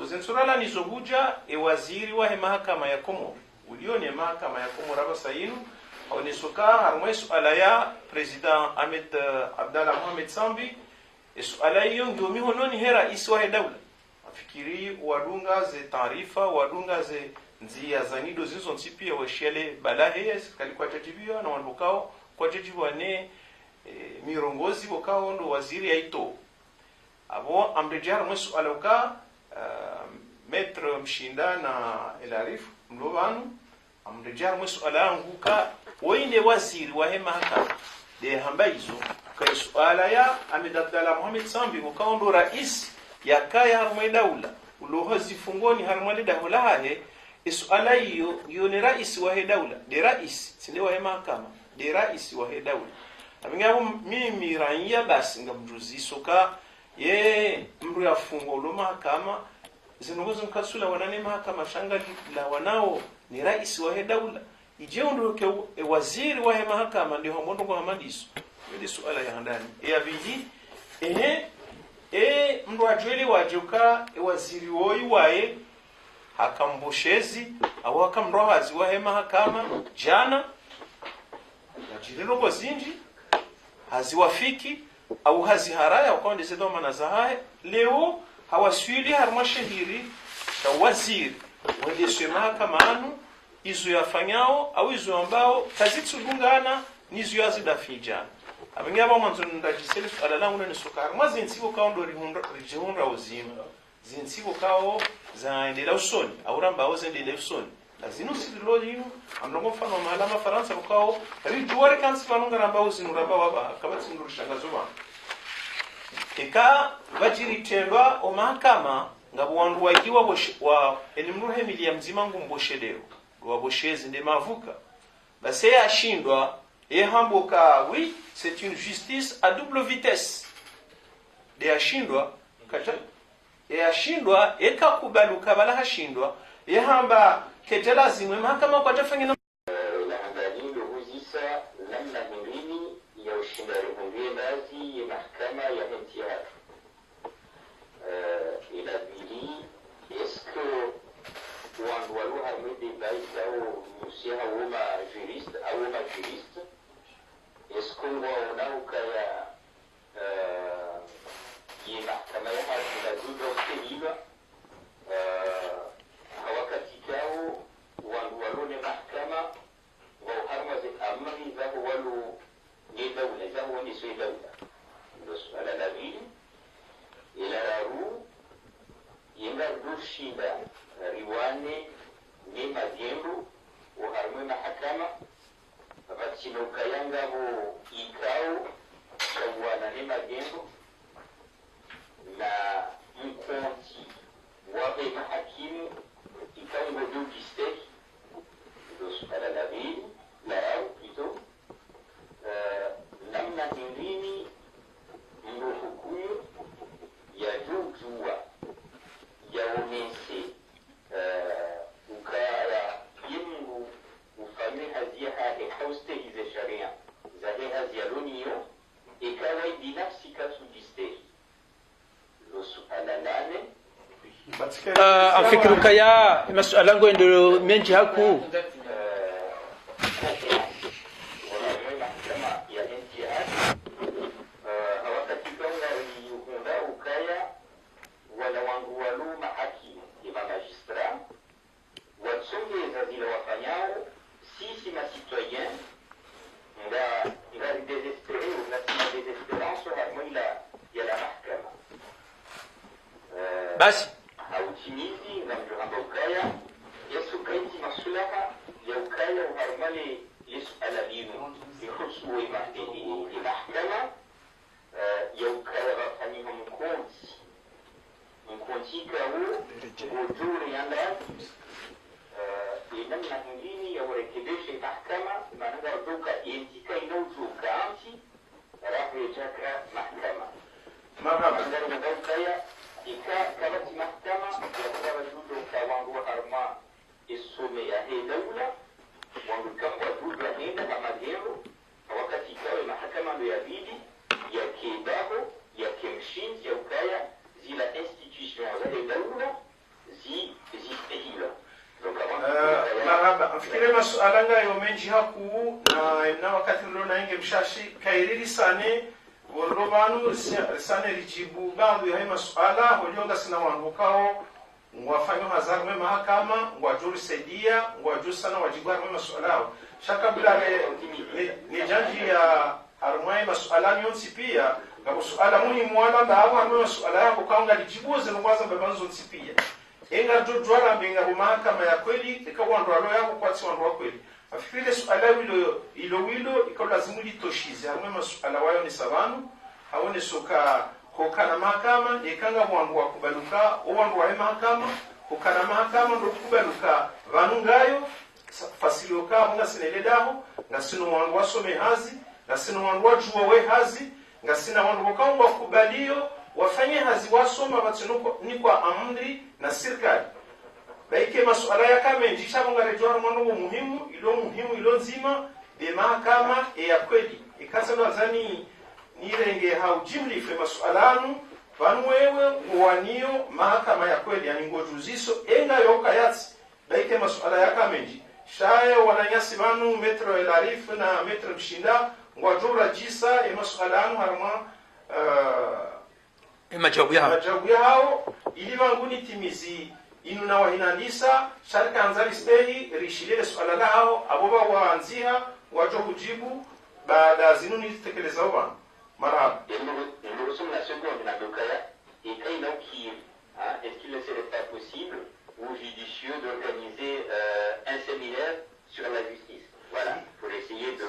zensurala nizobuja waziri wa mahakama ya Komoro ulione mahakama ya Komoro abasainu onesoka harmo suala ya president Ahmed Abdallah Mohamed Sambi suala hiyo ndio mihononi hera iswa daula afikiri wadunga ze taarifa wadunga ze nzia zanido zizo nsipia washele balahe kalikuwa tajibia na wandukao kwa tajibwa ne mirongozi wakao ndo waziri aito abo amrejar mwesu alauka metre mshinda na elarif mlovanu amrejar mwesu alanguka woinde waziri wa mahakama de hambaizo kwa suala ya Ahmed Abdallah Mohamed Sambi wakao ndo rais ya kaya harmwe daula uloho zifungoni harmwe daula hahe suala hiyo ni rais wa daula de rais sinde wa mahakama de rais wa daula abingabo mimi raia basi ngamjuzi soka ye mru ya fungo lo mahakama zinongozo mkasula wanane mahakama shanga la wanao ni rais wa daula ije ndo ke waziri wa mahakama ndio homondo kwa hamadiso ndio suala ya ndani ya biji mru ajweli wajuka waziri woi wae hakamboshezi au hakamrohazi wa mahakama jana najiriro kwa zinji haziwafiki au haziharaya ukaonde zedo manazahae leo hawaswili harma shahiri ta waziri wende swe mahakama anu izo yafanyao au izo ambao kazitsugungana nizo yazidafijana abengaba mwanzo ndajiseli alalangu ne sukar mazinsibo kaondo rihunra uzima zinsibo kao zaendela usoni au ramba ozendela usoni lazino sidilo lino amrongo mfano mahala Faransa kao rijuare kansi fanunga ramba uzinu ramba baba kabati ndurishanga zoba eka vajiri tendwa o mahakama ngabo wandu wakiwa wa elimruhe milia mzima ngumboshedero wa boshezi nde mavuka basi ashindwa ehamboka oui c'est une justice à double vitesse de ashindwa kata ashindwa ekakubaluka bala hashindwa ehamba ketela zimwe mahakama kwa tafanya na handani luhuzisa namna hingini ya ushindani hungie baadhi ya mahakama ya NTR inabidi eske wandu waluha mwede baita au musiha woma juriste au woma juriste eske waonauka ya ye mahakama ya haki na zudo steliva hawakati kao wandu walone mahakama wauharmaze amri zaho walu ni dawla zaho ni sui dawla ndo suala la vili ila raru yenga dushida riwane ni majengo uharmwe mahakama abachino kayanga bo ikao kawana ni majengo na mkonti wabe mahakimu ikao ngodo disteki ndo suala la vili la raru plutôt namna hingini mruhukuyo ya jujua yaonese ukaya yemngu ufanye hazia hade haustelize sharia zahe hazia loniyo ikawa binafsi kasudisteri lo suala lane afikiruka ya masuala ngo ndo menji haku basi hautimizi na mjomba ukaya yesu kaiti maslaha ya ukaya uharmali yesu alabinu ihusu mahkama ya ukaya wafanyiho mkonti kawo ngojuri yanda namna hingini ya urekebishe mahkama mananga udoka yentika inaujuka anti rafu yajaka mahkama ngaro ukaya ika kabati mahkama ya kwa judo kawangu harma isume ya hii dawla wangu kamba judo henda kama dero wakati ikawe mahakama ndo ya bidi ya kibaho ya kimshinzi ya ukaya zila institution za hii dawla zistehila marhaba mfikire masuala ngayo menji haku na wakati ulona inge mshashi kairiri sane Urubanu sane rijibu bandu ya masuala holionga sina wanukao ngwafanywa hazarme mahakama ngwajuri saidia ngwajuri sana wajibwa masuala shaka bila ni janji ya harmai masuala nyonsi pia ngabo suala muhimu wala ndaabo harmai masuala yako kaunga lijibuze ngwaza bebanzo nsipia enga jojwara mbinga mahakama ya kweli ikawa ndo alo yako kwa tsiwa ndo kweli afikire suala wilo iko lazimu litoshize hamwe masuala wayo ni savanu haone soka hokana mahakama ekanga wangu wakubaluka owandu wa mahakama hokana mahakama ndo kubaluka vanu ngayo fasilioka nga sineledaho nga sino wandu wasome hazi nga sino wandu wajuwa we hazi nga sina wandu wakangwa kubalio wafanye hazi wasoma batino ni kwa amri na serikali baike masuala ya kama njisha ngarejwa mwana muhimu ilo nzima be mahakama ya kweli ikasa nadhani nirenge haujimli fe masualanu vanwewe uwanio mahakama ya kweli yani ngojuziso enga yoka yatsi baike masuala ya kama nji shaya wananyasi vanu metro elarifu na metro mshinda ngwajura jisa ya masualanu harma majawabu yao ili vanguni timizi inu na wahinandisa sharika anzali stehi rishilele swala lao aboba waanzia wajo kujibu baada zinu nitekeleza wana marhaba nous la seconde na dokaya et quand il qui est-ce qu'il ne serait pas possible ou judicieux d'organiser un séminaire sur la justice voilà pour essayer de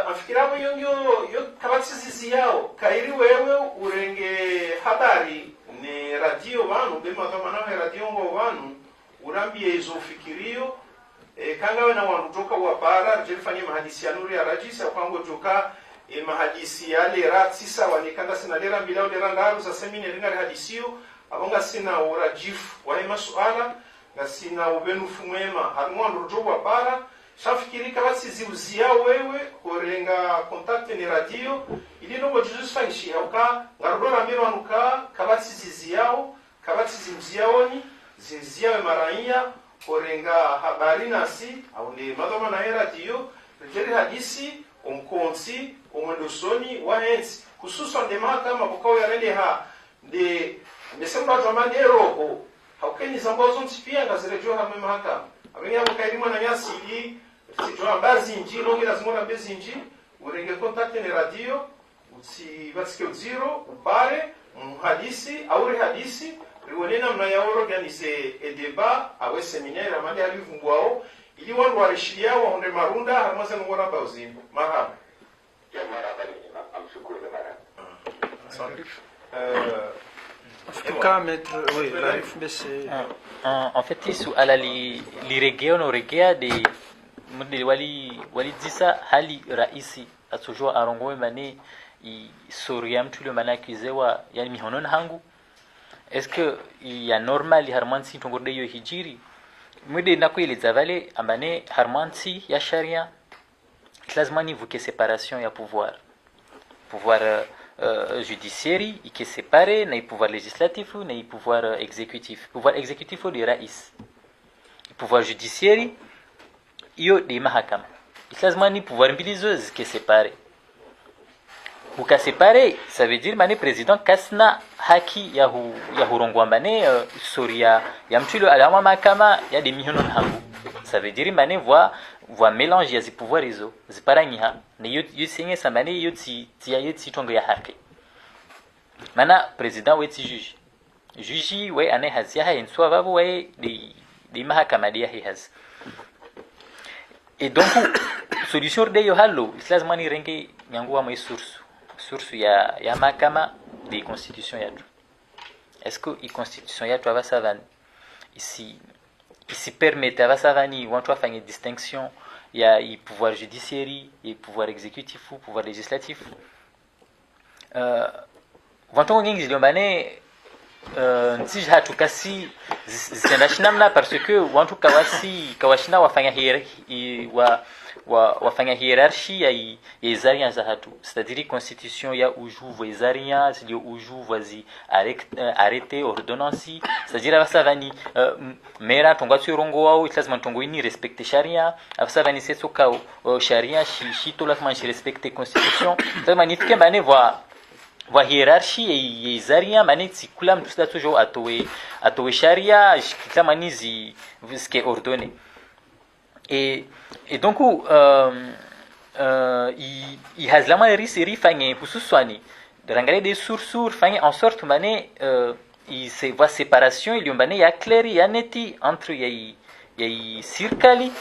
afikiramo yo kabatsizi yao kairi wewe urenge habari ni radio vanu bema kama na radio ngo vanu urambie izo fikirio kanga wena wandutoka wa bara jelifanye mahadisi ya nuri ya rajisa kwangu joka mahadisi ya lera tisa wanikanga sina lera mbila lera ngaru za semine ringa hadisiyo abonga sina urajifu wa masuala na sina ubenu fumwema harimo wandutoka wa bara shafikirika basi ziuzia wewe korenga contact ni radio ili no Jesus fanshi auka ngarudora mbiro anuka kabati ziziao kabati zimziaoni ziziawe maraia korenga habari nasi au ndi madoma na radio rejeri hadisi omkonsi omwendosoni wahensi hususan de mahakama bukao ya rende ha de mesemba jamani eroko haukeni zambozo ntipia ngazirejo ha mahakama abenge abo kairimu na nyasi sijua bazi inji longi lazima bezi inji urenge contact ni radio uti basike uziro ubare muhadisi au hadisi riwonena mna ya organize e débat awe seminaire amali alivungwao ili wandu warishiria waonde marunda hamaza ngora bauzimbo marhaba ya marhaba ni amshukuru marhaba En fait, isu ala li regea no regea de mudde wali disa hali raisi asojua arongoe mane i soria mtu le mana akizewa yani mihonon hangu est-ce que ya normal harmansi tongorde yo hijiri mudde nakueleza vale ambane harmansi ya sharia lazima nivuke séparation ya pouvoir judiciaire qui est séparé na pouvoir législatif na pouvoir exécutif. Pouvoir exécutif de rais, pouvoir judiciaire iyo de mahakama. Lazima ni pouvoir mbili zote qui est séparé. Buka séparé, ça veut dire mane président kasna haki ya hurongwa mane soria ya mtulo alama mahakama ya de mihonon hangu. Ça veut dire mane voit mélange ya zi pouvoir hizo ziparanyiha na yosenye samane yoti tongo ya haki mana president weti juge we ane hazia ha inswa vavo we de mahakama dia haz et donc solution de yo hallo lazima ni renge nyangu wa mai source ya mahakama de constitution yatu est-ce que i constitution yatu ava savane ici permet avasavani wantu afanye distinction ya i pouvoir judiciaire et pouvoir exécutif ou pouvoir législatif wantu ngingi ziliombane ntij hatu kasi zitendashinamna parce que wantu kawashina wafanya hiérarchie ya izarian za hatu c'est-à-dire constitution ya ujuvu izarian zilio ujuvu zi arrêté ordonnance c'est-à-dire avasavani mera tonga tsirongo wao lazima tongo ini respecter sharia avasavani setso ka sharia shi to lazima shi respecter constitution lazima nifike mane wa hiérarchie ya izarian mane tsikula mtu sta toujours atowe sharia kama nizi viske ordonné et donc il has la main risque fanye pususwani drangale des sources fanye en sorte mané il se voit séparation il y a ya clair ya neti entre ya sirkali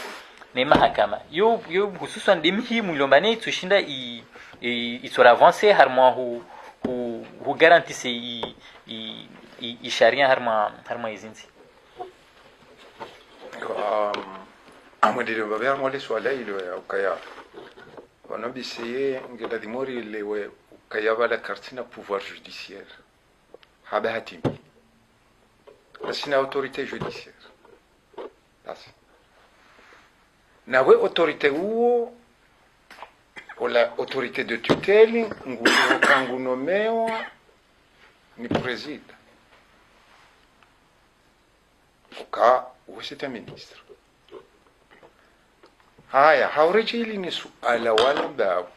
na mahakama yo pususwani demhimu lombane tushinda i sera avancer harma hu garantisse i sharia harma izinzi amwendele mbabya mwale swala ile ukaya wanabiseye ngela dimori ile we ukaya bala kartina pouvoir judiciaire habahati asina autorité judiciaire basi nawe autorité huo wala autorité de tutelle nguno kangu nomewa ni président uka c'est un ministre haya haurejeli ni suala wala mbao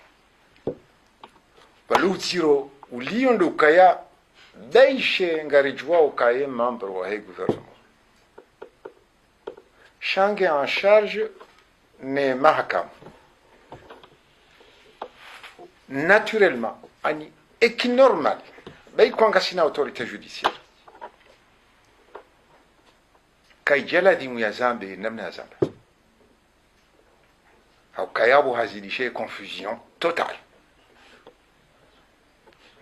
balutiro uliondo ukaya daishe ngarijwa ukaye membre wa he gouvernement change en charge ne mahakam naturellement ani et qui normal bay kwanga sina autorité judiciaire kay jala dimu ya zambe namna ya zambe au kayabu hazidishe confusion total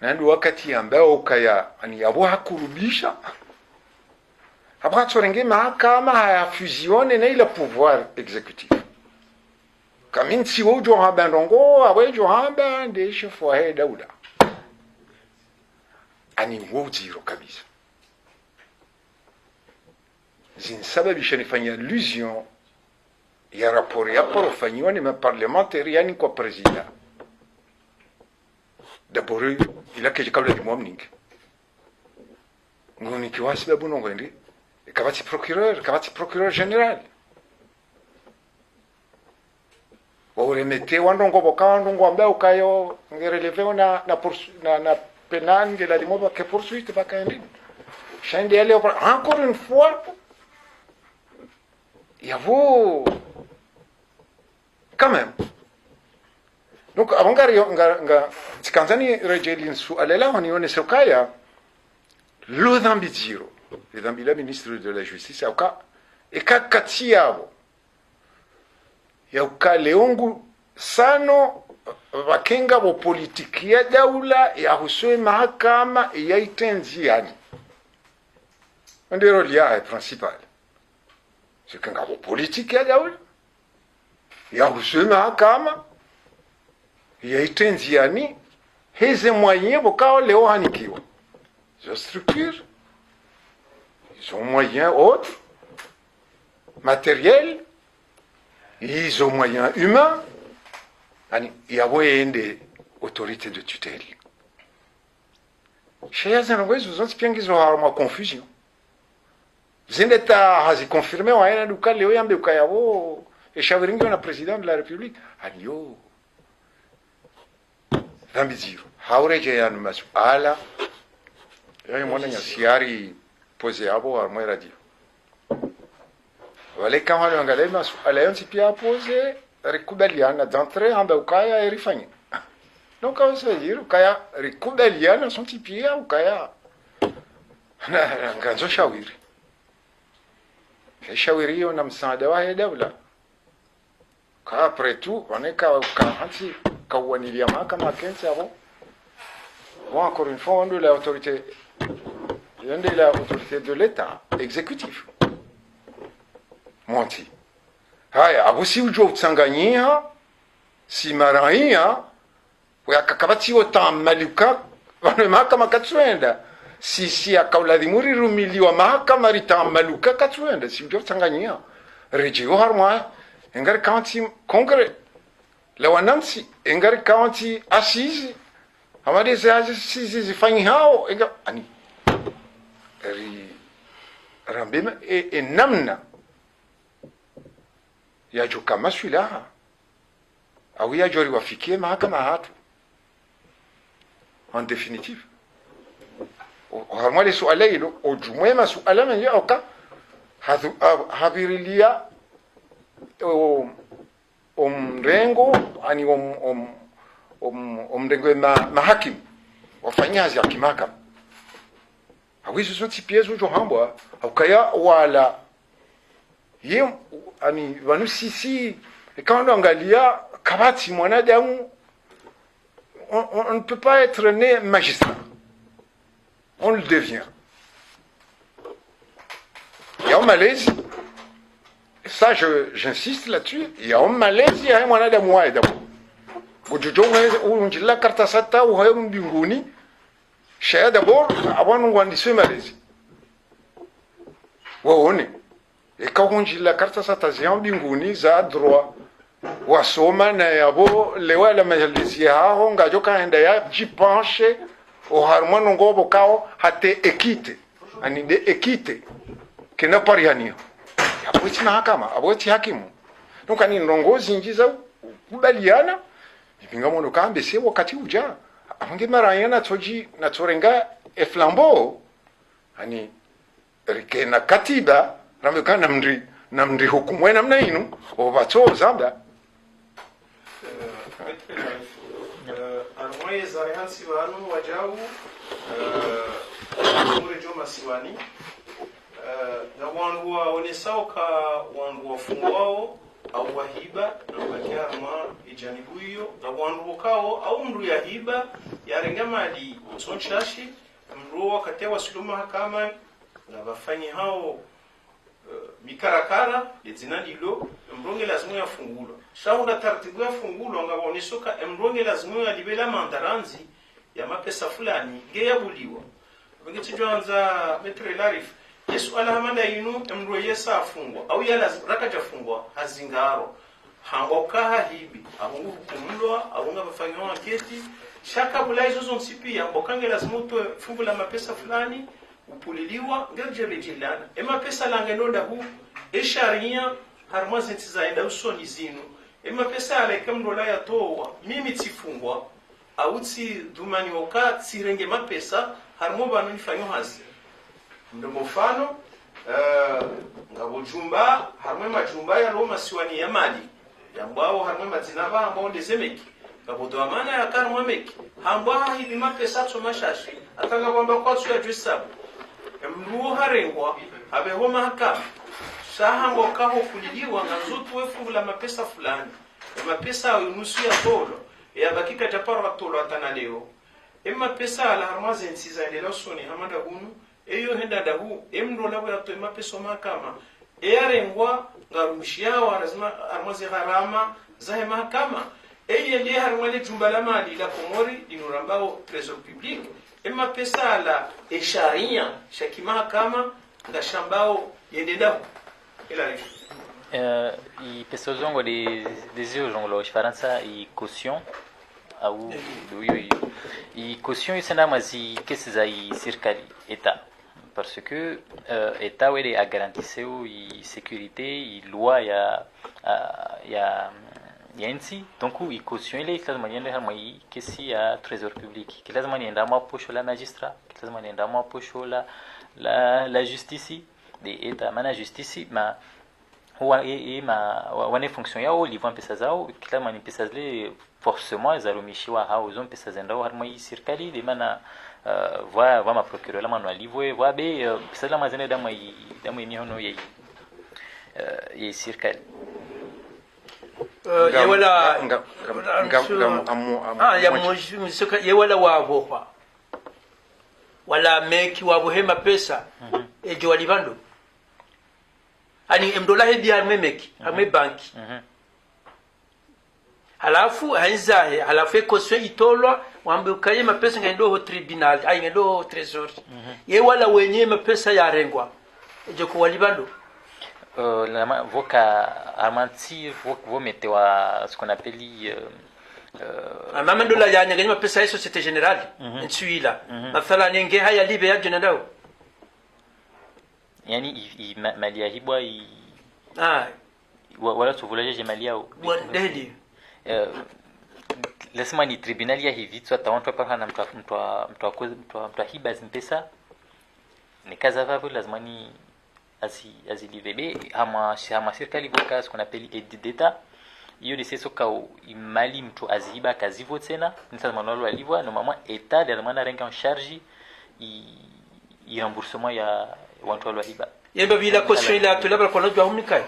nandu wakati ambao kaya ani yabu hakurubisha Après tsorenge mahakama haya fusione na ile pouvoir exécutif kamin si wojo hamba ndongo awejo hamba ndeshe fwahe daula ani wojiro kabisa zinsababisha nifanya illusion ya rapori ya porofanywa ni maparlementaire yani kwa president d'abord il a que kabla dimwa mningi ngoni kiwasi babu nongwendi kabati procureur général wawulemete wandongo boka wandongo ambaye ukayo ngereleveo na penange la dimoba que poursuite bakaendi shande aller encore une fois il y a vous quand même donc avant nga tikanzani rejelin su alela wanione sokaya lo dhambi zero le dhambi la ministre de la justice auka ekakati yabo yauka leongu sano vakenga bo politiki ya daula ya huswe mahakama ya itenziani ndero lia principal sekenga bo politiki ya daula ya huswe mahakama ya itenziani heze moyen bokao leo hanikiwa zo structure ils ont moyens autres matériels, ils ont moyens humains, il y a des autorités de tutelle. Chez les Anoués, vous avez bien qu'ils ont confusion. Vous êtes à confirmer, on a un local, il y a un Bukayavo, et Chavringo, le président de la République. Agno. Rambiziro. Haureje ya numasu. Ala. Yeye mwana nyasiari posé abo à moi radio. Wale kama wangalia masu alliance pia posé rekubaliana d'entrée en Bukaya et rifanye. Donc on se dit Bukaya rekubaliana son tipia Bukaya. Na nganzo shawiri. Shawiri yo na msaada wa daula. Ka après tout on est ka hansi kawanilia mahakama kensi hapo. Encore une fois on de l'autorité de l'État exécutif. Monti. Haya, abusi ujo utsanganyia, si marahia, wakakabati maluka, wane mahakama katsuenda. Si akauladhimuri rumiliwa mahakama maluka katsuenda, si ujo utsanganyia. Rejio harma, engari county congrès. La wanansi, engari county assise. Hamade se assise zifanyi hao, engari, ani. Rambema e namna ya kama swila au ya jori wafikie mahakama hatu en définitive harmali suala hilo ujumwema suala menye oka habirilia omrengo ani omrengo mahakimu wafanyazi ya kimahakama awizo zonti piezo jo hambwa ukaya wala ye ani vanu sisi quand on angalia kabati mwanadamu on ne peut pas être né magistrat, on le devient. Il y a en Malaisie, ça j'insiste là-dessus, il y a en Malaisie, il y a un mwanadamu wa edamu ujujo unjila karta sata uhayo mbinguni shaya d'abord avant ngwandiswe Malaisie waone ekahunjila karta sata zia mbinguni za droit wasoma na yabo lewa la majalisi hao ngajo kaenda ya jipanche o harmono ngobo kao hate ekite ani de ekite kena pariania yapochi mahakama aboti hakimu donc ani ndongozi njiza kubaliana ipinga mono kambe se wakati uja afange marayana toji na torenga e flambeau ani rikena katiba rameka namri hukumu namna inu obato zamba armoye zarihansi banu wajau muri joma siwani na wangu waonesao ka wangu wafungwao au wahiba na wakiarma ijanibu hiyo na wangu kao au mru ya hiba yarengamali sonchashi mru wakatewa suluma hakama na wafanyi hao karakara ledzina lilo mronge lazima yafungulwa shaunda taratibu yafungulwa ngabonesoka mronge lazima yalibela mandaranzi ya mapesa fulani geyabuliwa ngechijwanza metre larif yesu alhamanda inu mro yesa afungwa au yala rakaja fungwa hazingaro hamboka hibi abungu kumulwa abunga bafanywa keti shaka bulai zozo nsipi ambokange lazima to fungula mapesa fulani upuliliwa ngerjerejilana ema pesa langenonda hu esharia harmazi ntizaenda usoni zinu ema pesa alekamdola ya towa mimi tifungwa au tsi dumani oka tsirenge mapesa harmo banu nifanyo hazi ndo mfano ngabo jumba harmo majumba ya Roma siwani ya mali yambao harmo madzinaba ambao ndezemeki ngabo do amana ya karmo meki hamba hibi mapesa tsomashashi atanga kwamba kwatsu ya jisabu mruo harengwa abeho mahakama shahango kaho kuliliwa ngazutu wefungula mapesa fulani mapesa nusu ya tolo ya bakika tapara tolo atana leo pesa ala harmaze nsiza ndela soni hamada hunu eyo henda dahu emro labo ya to mapesa mahakama yarengwa ngarumshiawa lazima harmaze harama za mahakama eye ndiye harmale jumbala mali la komori dinurambao trésor public pesa ala esharia shakima kama ngashambao yendeda ila i pesa zongo des yeux zongo lo Faransa i caution au i caution isana mazi kesi za i serikali eta parce que eta wele a garantisser i sécurité i loi ya yansi donc i caution ile lazima niende harma i kesi ya trésor public lazima nienda ma posho la magistrat lazima nienda ma posho la justice de eta mana justice ma huwa ma wane fonction yao livwa pesa zao lazima ni pesa zile forcément zarumishiwa hao zon pesa zendao harma i serikali de mana va ma procureur la mano livwe va be pesa la mazene dama i hono ye serikali yewala yewala wavohwa wala meki wavuhema pesa ejo walivando ani emdola hedi arme meki arme banki halafu hanzahe halafu ekoswe itolwa wambe ukaye mapesa ngendo ho tribunal ay ngendo ho trésor yewala wenye mapesa yarengwa ejo ko walivando voka amanti vo metewa ce qu'on appelle mama ndola ya nyangani mapesa ya société générale nsuila mathala nyenge haya libe ya jona ndao yani mali ya hibwa wala tuvulaje mali yao ndeli lazima ni tribunal ya hivi tu ataonto pa na mtu hiba zimpesa ni kaza vavu lazima ni azilivebe hama serikali voka ce qu'on appelle aide d'état iyo de seso ka imali mtu aziba kazivo tena nisa manolo alivwa normalement état de demande renga en charge i remboursement ya watu walhiba yemba bila caution ila tulabra kwa nojwa humnikai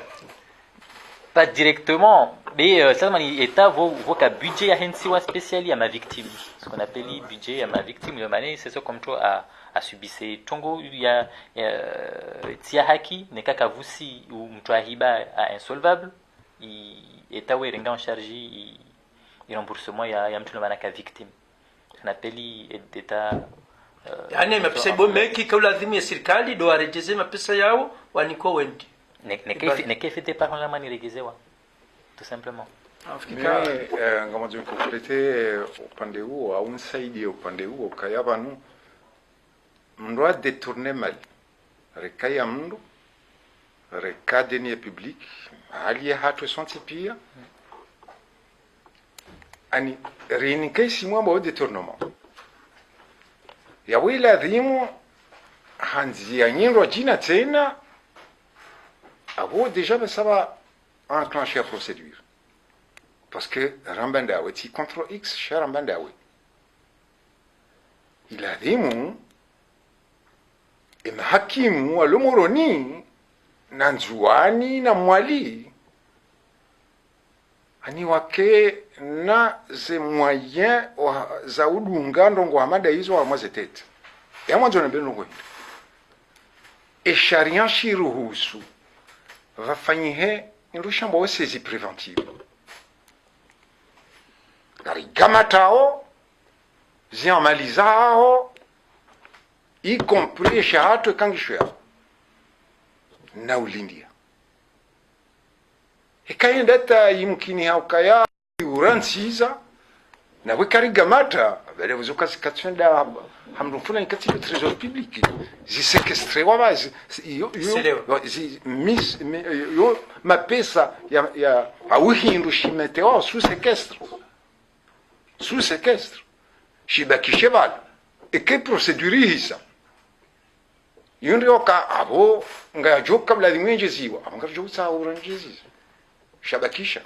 pas directement mais ça mani état voka budget ya hensiwa spécial ya ma victime ce qu'on appelle budget ya ma victime le mané c'est ça comme toi a subise tongo ya tia haki ne kaka vusi ou mtu ahiba a insolvable eta werenga en charge i remboursement ya mtu manaka victime on appelle aide d'état yani mapesa bomeki kwa lazima ya serikali do arejeze mapesa yao waniko wendi ne kefete par la mani regezewa tout simplement ngama je complete upande huo au nisaidie upande huo kayabanu mndo a détourner mali rekaya mndo reka denier public hali hatu sonti pia ani rini kesi mwamba o détournement ya wila dhimu hanzi ya nyindwa jina tena abo déjà basaba enclencher la procédure parce que Rambandawe ti contre X chez Rambandawe il a dhimu hakimu alomoroni na nzuani na mwali ani wake na ze moyens za udunga ndongo amada hizo wa mwazetete ya mwanzo na beno ngoi e sharia shiruhusu vafanyihe indushambo wesezi preventive garigamatao ziamalizao y compris shahato kangisho yao na ulindia ikaendata yimkini haukaya uransiza na wekarigamata bale vuzuka zikatsenda hamdu fulani kati le trésor public zisekestre waba yo mapesa ya awihindu shimeteo sous séquestre shibaki cheval et que procédure hisa yundi oka abo nga joka mla dimwenje ziwa anga joka uranje ziwa shabakisha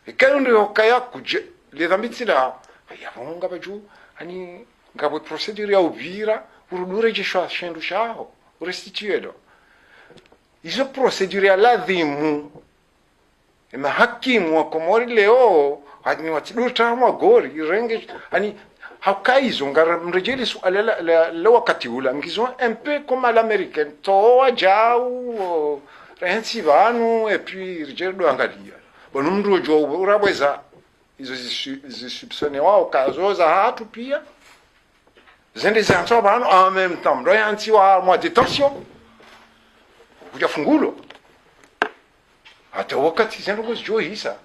ikarundi oka ya kuje le dambitsira yavonga baju ani ngabwe procedure ya uvira urudure jeshwa shendu shaho restituedo izo procedure ya ladhimu ema hakimu wa komori leo ani watidurta mwa gori renge ani hakaizo ngara mrejeli suala la wakati ula ngizo un peu comme à l'américaine to ajau rensi vanu et puis rijerdo angalia bono mndu jo urabweza izo zisubsone wao kazoza hatu pia zende zanto bano en même temps ndo yanti wa mwa detention kuja fungulo hata wakati zendo gojo hisa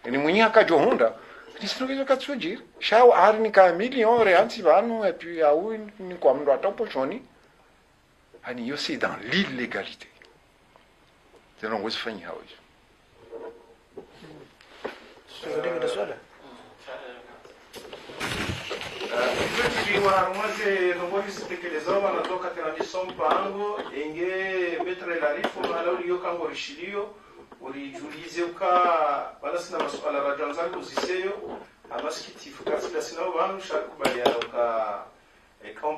ni mwenye akajo honda distrogizo katsujir shao arni ka million reanti bano et puis a ou ni kwa mndo atapochoni ani yo c'est dans l'illégalité zendo gozo fanyi haoje mwaze nongoni sitekeleza wanatoka tena mpango enge metre la rifu ala uliyo kango rishilio ulijulize uka bana sina masuala rajanza kuziseyo amaskitifu kasida sina bantu shakubali uka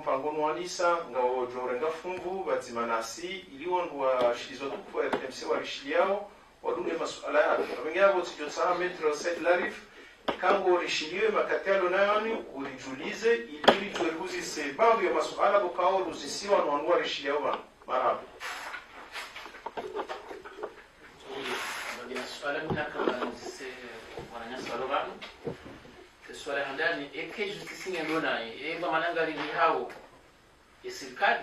mpango nwalisa ngawo jorenga fungu bazimanasi iliwondwa shizo tuku RTMC wa rishiliao wadunge masuala ya abengabo tijotsa metre set la rifu kango rishiliwe makatialo nayoni ulijulize ili tueruzi sebabu ya masuala bukao ruzisiwa nwanua rishiliwa bana marhaba swala minaka nzise wananya swala bana swala handani ekeju kisinga ndona eba mananga lili hao ya serikali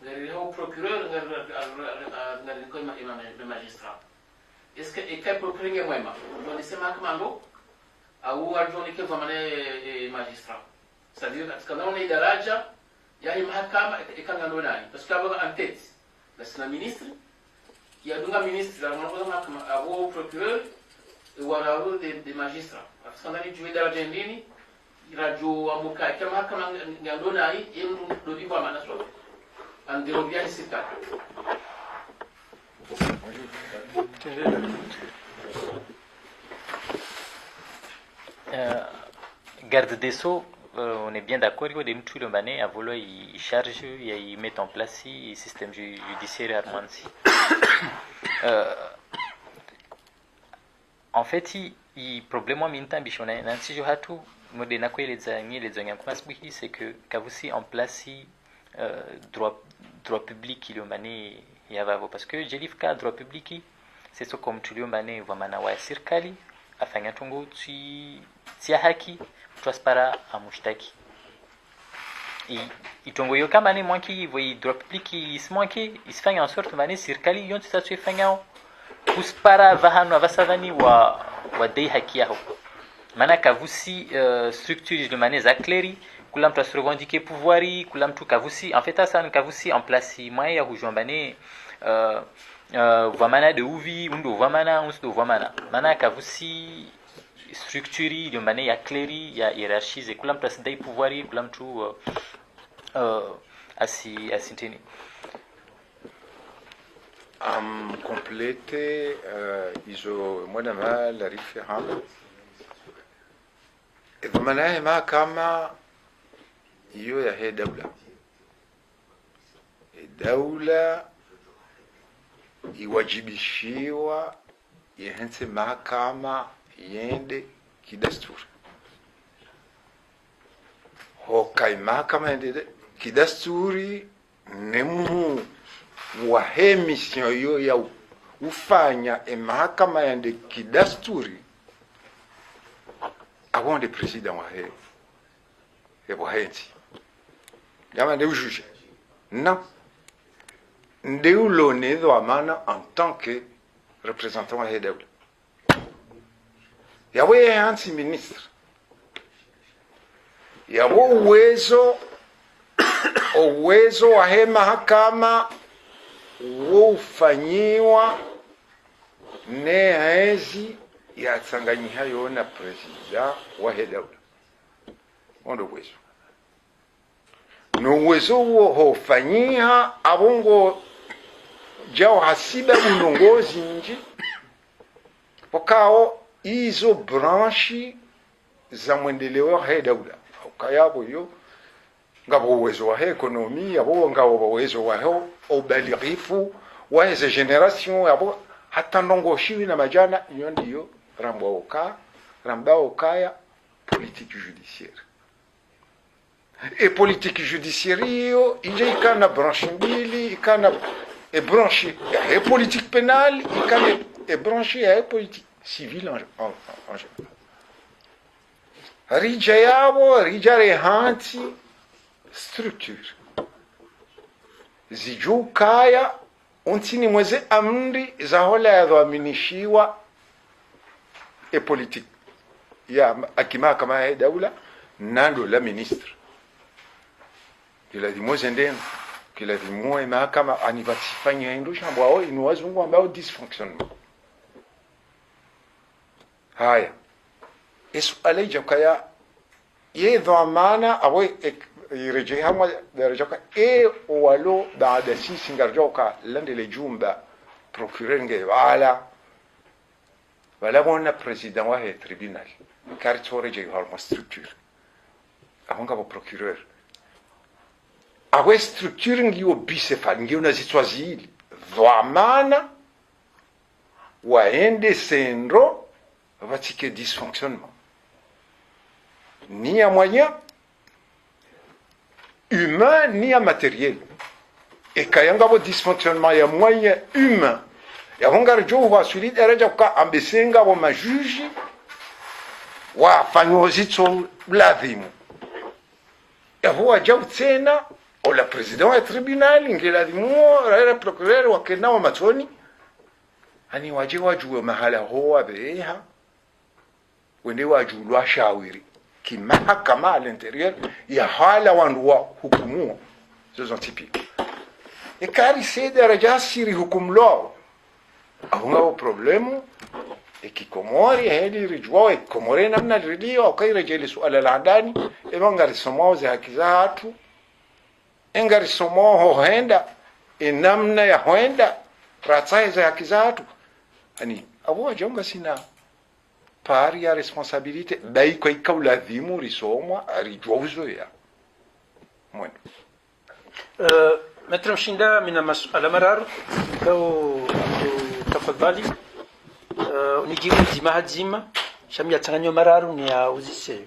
ngari hao procureur ngari ko imam magistrat est-ce que ekay procureur mwema ndo nisema kama ndo au arjonike vamane magistrat c'est-à-dire katika naona daraja ya mahakama ikanga ndo nani parce que aba en-tête la ministre yadunga ministre anaongoza mahakama au procureur wala des magistrats parce que ndani juu daraja ndini rajo amuka kama mahakama ngando nai yendo ndo biwa manaso andiro bia sita Garde des Sceaux, on est bien d'accord que des moutules mané a voulu y charger et y mettre en place le système judiciaire armansi. En fait, il problème moi minta bichona nansi jo hatu modena ko les zonga kumasbuhi c'est que kavusi en place droit public il mané yavavo parce que jelifka droit public c'est ce comme tulio mané vamana wa serikali afanya tungu tia haki twaspara amushtaki itongo yo kama ni mwanki voi droit public ismanki isfanya en sorte mané serikali yonti sa tsefanya kuspara vahano avasavani wa dei haki yao maana kavusi structure de mané za cléri kula mtu asrevendiquer pouvoiri kula mtu kavusi en fait ça kavusi en place moyen ya hujombane vamana de uvi undo vamana undo vamana maana kavusi structure de mané ya cléri ya hiérarchise kula mtu asidai pouvoiri kula mtu asinteni complete izo mwana ma la référence vamana ma kama hiyo ya he daula iwajibishiwa ihense mahakama yende kidasturi hokai mahakama yende kidasturi nemu wa mission yo ya ufanya mahakama yande kidasturi awonde president wa he ebo henti yama de juge non de ulone do amana en tant que représentant wa he dawla yawe anti ministre yawo uwezo wa he mahakama wofanyiwa ne haezi ya tsanganyiha yona president wa he dawla ondo uwezo no uwezo huo hofanyiha abongo jao hasiba ulongozi nji wakao hizo branchi za mwendeleo wa he dawla ukayabo yo ngabo uwezo wa ekonomi yabo ngabo uwezo wa ho obalirifu wa hizo generation yabo hata ndongo shiwi na majana iyo ndiyo ramba okaya politique judiciaire et politique judiciaire hiyo ije ikana branche mbili ikana branche ya politique pénale ikana branche ya politique civile en général rija yabo rija rehanti structure ziju kaya untini mweze amri za hola ya dhaminishiwa politique ya akima kama ya dawla nando la ministre kila dimweze ndeno kila dimwe mahakama anivatifanya ndo shambwa au inwazungu ambao dysfonctionnement haya isu alija kaya ye dhamana awe يرجعها ما درجة إيه ولو بعد سيس نرجعك لند الجومبا بروكورير نجيبالا ولا بونا بريزيدان واحد تريبينال كارت ورجعها المستركتور أهون كابو بروكورير أهو ستركتور نجيو بيسفال نجيو نزيتوازيل ضمانا وعند سندرو فاتيكي ديسفونكسيونمون ni à moyen humain ni à matériel et kayanga bo dysfonctionnement ya moyen humain ya hongar jo wa suri daraja ka ambesenga bo majuji wa fanyozitso ladhimu ya huwa jau tena o la president ya tribunal ngeladhimu ra procureur wa kena wa matoni ani waje wajue mahala hoa beha wende wajulwa shawiri kimahakama à l'intérieur ya hala wandu wa hukumu zozo typique e kari se daraja siri hukumlo ahunga problemu e kikomori heli rijwa e komore namna ridio au kaira jeli suala la ndani e mangari somo za haki za watu engari somo hoenda e namna ya hoenda ratsai za haki za watu ani abu jonga sina pari ya responsabilite bai kwa ikaula dhimu risomwa rijwa uzoea mwendo Maître Mshinda mina masuala mararu kao tafadhali unijibu zima hadzima shamia tsanganyo mararu ni ya uzise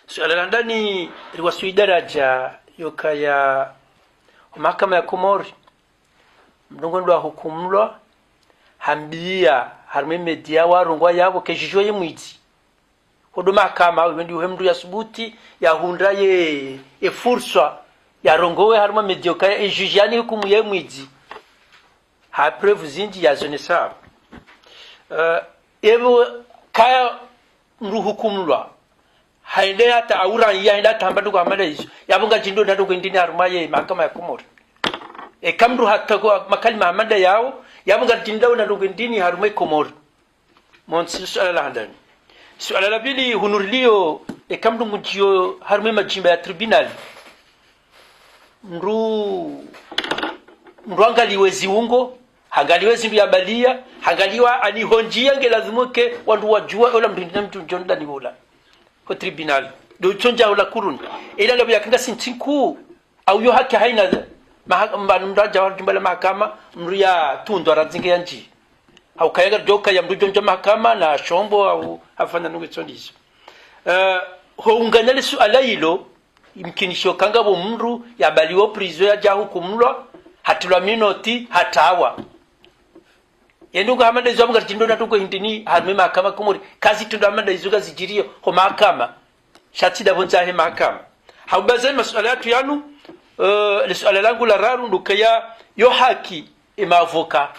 suala la ndani riwasui daraja yoka ya mahakama ya Komori mdongondo wa hukumlwa hambia harme media warungwa yabo kejijo ye mwiti kodo mahakama wendi uhemdu ya subuti ya hunda ye fursa ya rongowe harma media kaya ejijani hukumu ye mwiti ha preuve zinji ya zone sa ebo kaya mru hukumlwa haende hata aura ya haenda tambadu kwa mala hizo yabunga jindo ndado kwendini harma ye mahakama ya Komori kamru hatta kwa makali mahamada yao yabunga jindao ndado kwendini harma ya Komori monsi suala la handani suala la pili hunurlio kamru mujio harma majimba ya tribunal mru angaliwe ziungo hangaliwe zimbi ya balia hangaliwa anihonjia ngelazimuke wandu wajua ola mdindina mtu njonda ni wola ko tribunal do chonja ola kurun ila ngabya kanga sintinku au yo haki haina mbanu jawar jimbala mahakama mru ya tundo razinge yanji au kayaga joka ya mdujonja mahakama na shombo au afanya nungetsondisho ho unganale suala hilo imkinisho kanga bo mru ya baliwo prison ya jahu kumlwa hatulwa minoti hatawa yendunga hamada izo amuga tindo natuko hindini harme mahakama kumuri kazi tindo hamada izo gazijirio ho mahakama shati da bonza he mahakama haubaze masuala yatu yanu le suala langu la raru ndukaya yo haki imavoka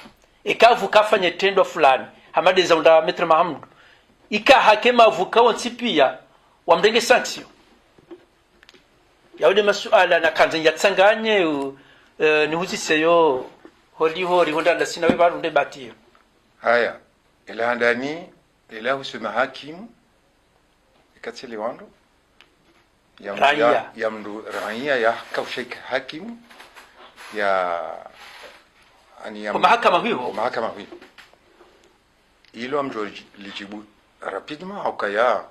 ikavuka fanye tendo fulani hamada izo unda metre mahamdu ika hake mavuka wonsipia wamdenge sanction yaude masuala na kanze yatsanganye ni huziseyo holi honda la sina webaru nde batio haya ila ndani ila husema hakimu ikatili wando ya mdu raia ya kaushika hakimu ya ani ya mahakama hiyo ilo mjo lijibu rapidement hokaya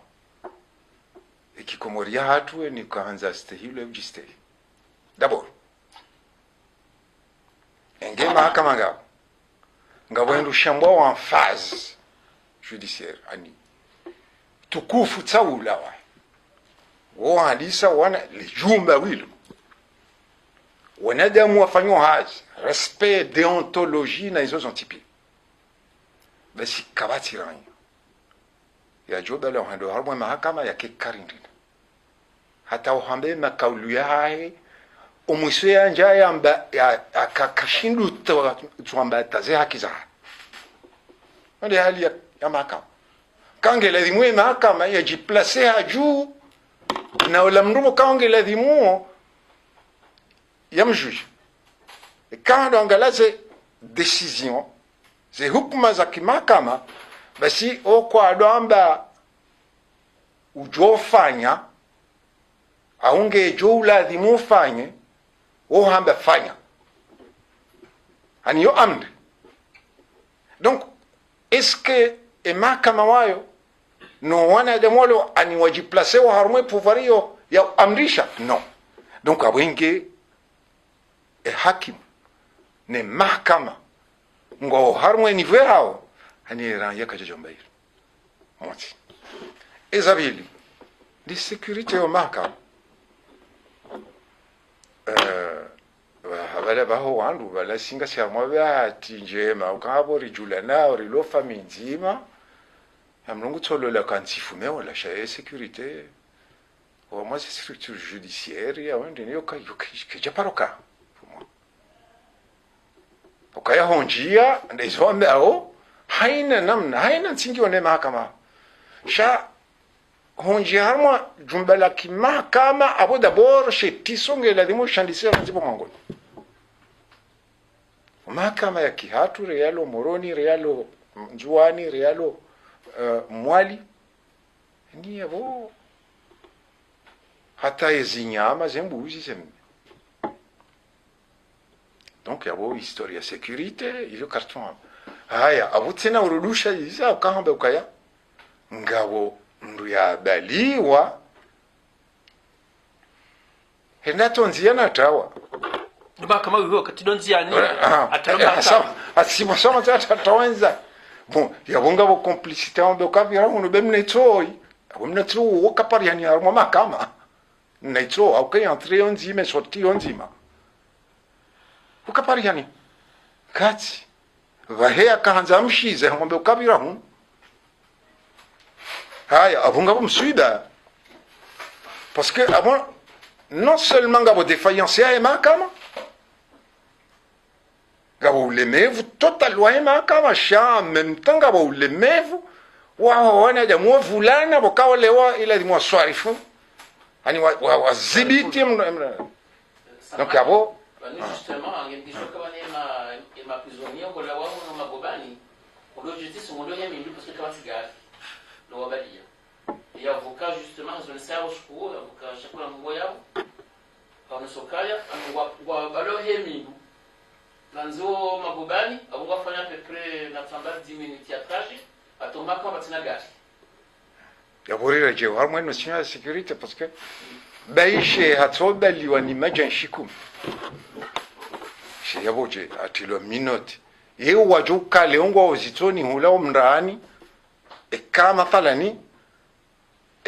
ikikomoria hatu ni kaanza stehilo ujistehili d'abord enge mahakama ngabo ndo shambwa wa phase judiciaire ani tukufu tsaula wa hadisa wana lijumba wilo wanadamu wafanywa haji respect deontologie na hizo zontipi basi kabati rangi ya joba la hando harmo mahakama yake karindina hata uhambe makaulu yae umwiswe anja yamba akakashindu tuamba taze hakiza ndio hali ya mahakama kange lazimwe mahakama yajiplace haju na wala mndumo kange lazimwe yamjuge quand angalaze décision ze hukuma za kimahakama basi okwa doamba ujofanya aunge jo lazima ufanye hamba fanya ani yo amri donc est-ce que mahakama wayo no wana demolo ani wajiplace wa harmwe pouvoirio ya amrisha non donc abwenge hakim ne mahakama ngo harmwe ni verao ani ran yakajombair moti ezabili di sécurité au mahakama habala baho wandu bala singa shamwa bati njema ukabo rijula nao rilo famille nzima amlongo tsolola kantsifume wala shaye sécurité au moins c'est structure judiciaire ya wende yo ka paroka ukaya honjia ndizo mbao haina namna haina nsingi one mahakama sha honjia harma jumbala ki mahakama abo d'abord chez tisonge la demo chandisera nzipo mangoni mahakama ya kihatu realo moroni realo njuani realo mwali ni yabo hata ezinyama zembuzi sem donc yabo historia sécurité iyo carton haya abutsena urudusha isa kahamba ukaya ngabo ndu ya baliwa henato nziana tawa kama hiyo katidonziani atalomba sawa asimo soma tatawenza bon yabonga bo complicité on dokavira uno bemne toy abomne tro wakapari yani armo makama naitro aukai entrer onzima sorti onzima ukapari yani kati vahea kaanza mshize ngombe ukavira hu haya abonga bo msuida parce que avant non seulement ngabo défaillance ya makama ngabo ulemevu total wa mahakama sha en même temps ngabo ulemevu wao wana jamu vulana bokaolewa ila dimwa swarifu ani wa zibiti donc abo justement angendisho kwa ma prisonnier ko la wao no magobani ko justice mo doya mindu parce que kama sigari lo wabadia et avocat justement ils ont le cerveau chou avocat chakula mboya kwa sokaya wa balo hemindu nanzo magobani abunga fanya pepre na tsamba 10 minutes ya trajet atomba kwa batina gari ya borira je har mwen nosina ya sécurité parce que baishe hatobali wani majan shikum she yaboje atilo minute yeo wajuka leongwa ozitoni hula mndani kama falani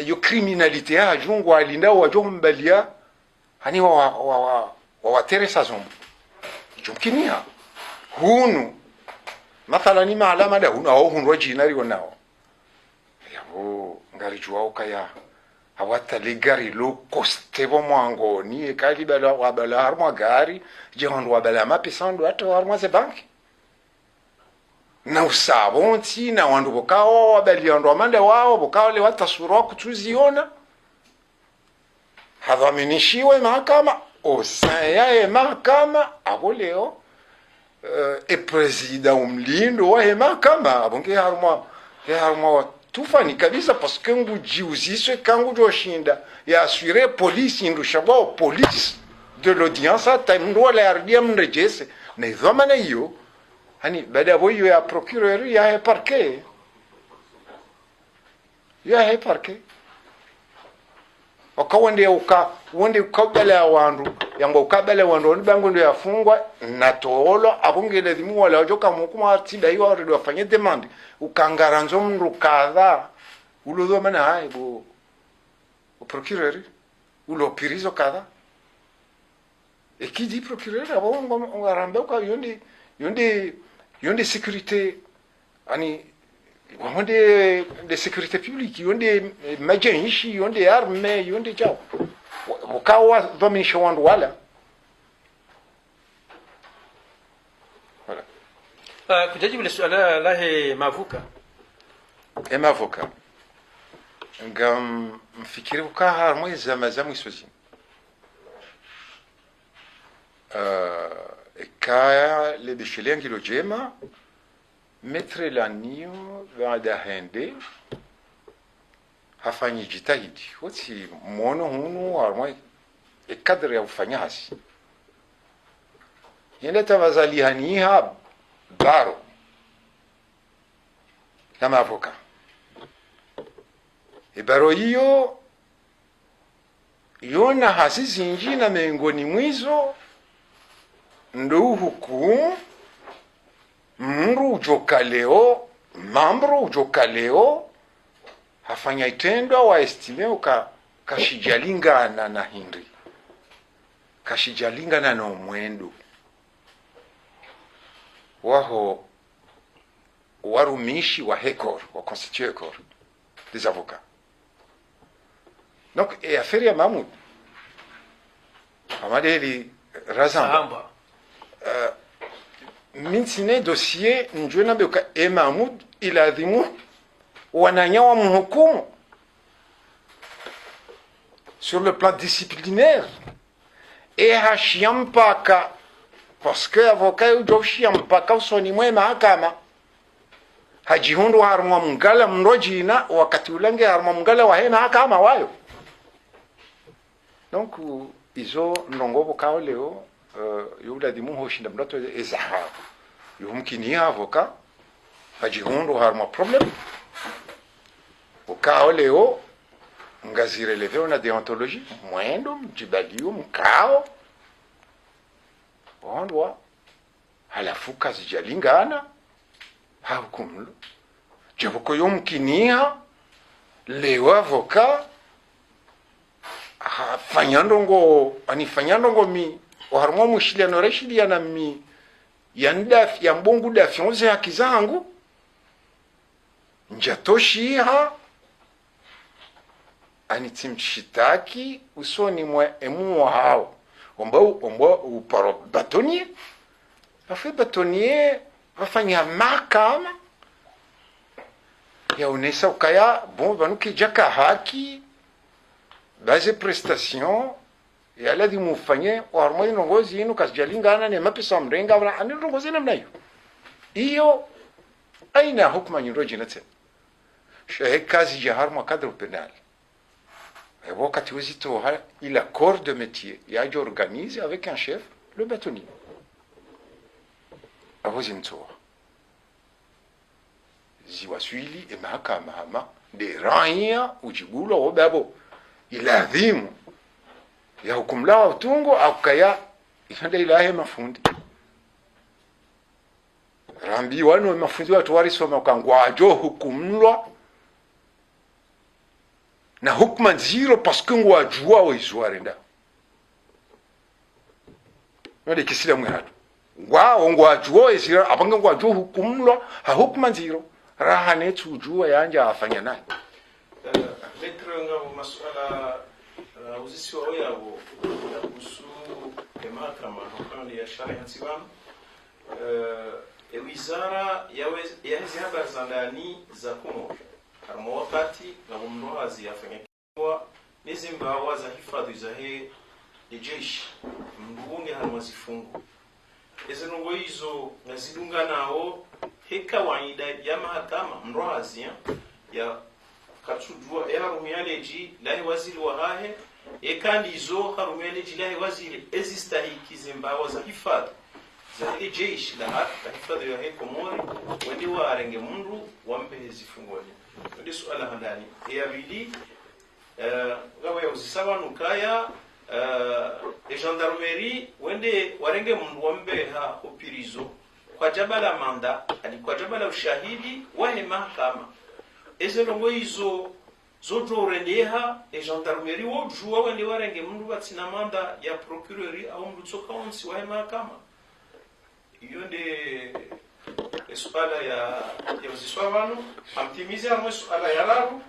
yo criminalité ya jungwa alinda wajombalia hani wa teresa zombo jumkinia hunu mathalani maalama da huna ho hunro jinari wonao yabo ngarijua ukaya hawata ligari lo kostebo mwangoni ekali bala wabala harma gari jehon wabala mapesando hata harma ze banki na usabonti na wandu bokao wabali ndo amande wao bokao le watasuro kutuziona hadhaminishiwe mahakama osaya mahakama abo leo e president umlindo wa mahakama abonge harma tufani kabisa parce que ngujiuziswe kangu joshinda ya assurer police indushabao police de l'audience ata ndo la yardia mrejese na idhamana hiyo hani baada hiyo ya procureur ya parquet ya parquet okawende wonde ukabala wandu yango ukabala wandu bango ndo yafungwa na tolo abungele dimu wala ojoka mukuma tiba hiyo wale wafanye demande ukangaranzo mndu kadha ulodo mana hai bo o procureur ulo pirizo kadha et qui dit procureur abongo ngarambe ka yonde sécurité ani yonde de sécurité publique yonde majenshi yonde arme yonde chao ukawa dominisha wandu wala voilà kujajibu ile swala la mavuka mavuka ngam mfikiri ukaha mwezi zamazamu isozi kaya le bishilengi lo jema metre lanio baada hende hafanyi jitahidi wati mono hunu harmoi kadri ya ufanyasi yende tawazalihaniha baro kama avoka baro hiyo yona hasisi njina mengoni mwizo ndo hukumu mru ujokaleo mambro ujokaleo hafanya itendo wa estimeo kashijalingana na hindri kashijalingana na umwendo waho warumishi wa hekor wa constitué hekor des avocats donc et affaire ya Mahmoud amadeli razamba minsine dossier njwena beka Mahmoud iladhimu wananyawa mhukumu sur le plan disciplinaire et hashiampaka parce que avocat ujoshiampaka usoni mwe mahakama hajihundu harumwa mngala mrojina wakati ulange harumwa mngala wa mahakama wayo donc izo ndongobo kao leo yula dimu hoshinda mrato ezaha yumkini avocat hajihundu harumwa problem ukao leo ngazireleve na deontologie mwendo mjibaliu mkao ondwa halafu kazi jalingana hakumlo jaboko yomkinia leo avocat fanyandongo mi harmo mushiliano reshiliana mi yandaf ya mbongu dafyonze hakizangu njatoshiha anitimshitaki usoni mwe emu hao ombo uparo batonier afi batonier wafanya mahakama ya unesa ukaya bon banuki jaka haki base prestation ya ladi mufanye warmo nongozi inu kasjalingana ne mapisa mrenga wala ani nongozi namnayo iyo aina hukma nyiroji nate shahek kazi jahar ma cadre pénal et wakati wazito il a corps de métier il a organisé avec un chef le bâtonnier awazimtoa ziwaswili mahakama hama de raia ujigulo obabo iladhimu ya hukumla utungo akaya ifande ilahe mafundi rambi wano mafundi watu warisoma kangwajo hukumlwa na hukuma zero parce que ngwajua wizwarenda node kisila mwatu wao ngwajua isira abanga ngwajua hukumlo ha hukuma nziro raha ne tujua yanja afanya naye Metre nga masuala uzisi wa yabo kuhusu mahakama hukani ya sharia hansibano wizara ya hizi habari za ndani za Komoro harimo wakati na mndoazi yafanya kwa nizimbawa za hifadhi za he jeshi mbunge harimo zifungu izo ngo hizo nazidunga nao heka waida ya mahakama mndoazi ya katujua harumialeji lahi waziri wa hahe kandi izo harumialeji lahi waziri ezistahiki zimbawa za hifadhi za jeshi la hifadhi ya Komori wende warenge mundu wampe zifungoni ndio swala handani ya bili gawe uzisaba nukaya gendarmerie wende warenge mundu wambe ha opirizo kwa jabala manda ali kwa jabala ushahidi wa mahakama ezelongo izo zojorendeha gendarmerie wo jua wende warenge mundu batina manda ya procureur au mundu tsoka onsi wa mahakama iyo ndi swala ya uziswa wanu amtimize amwe swala ya labu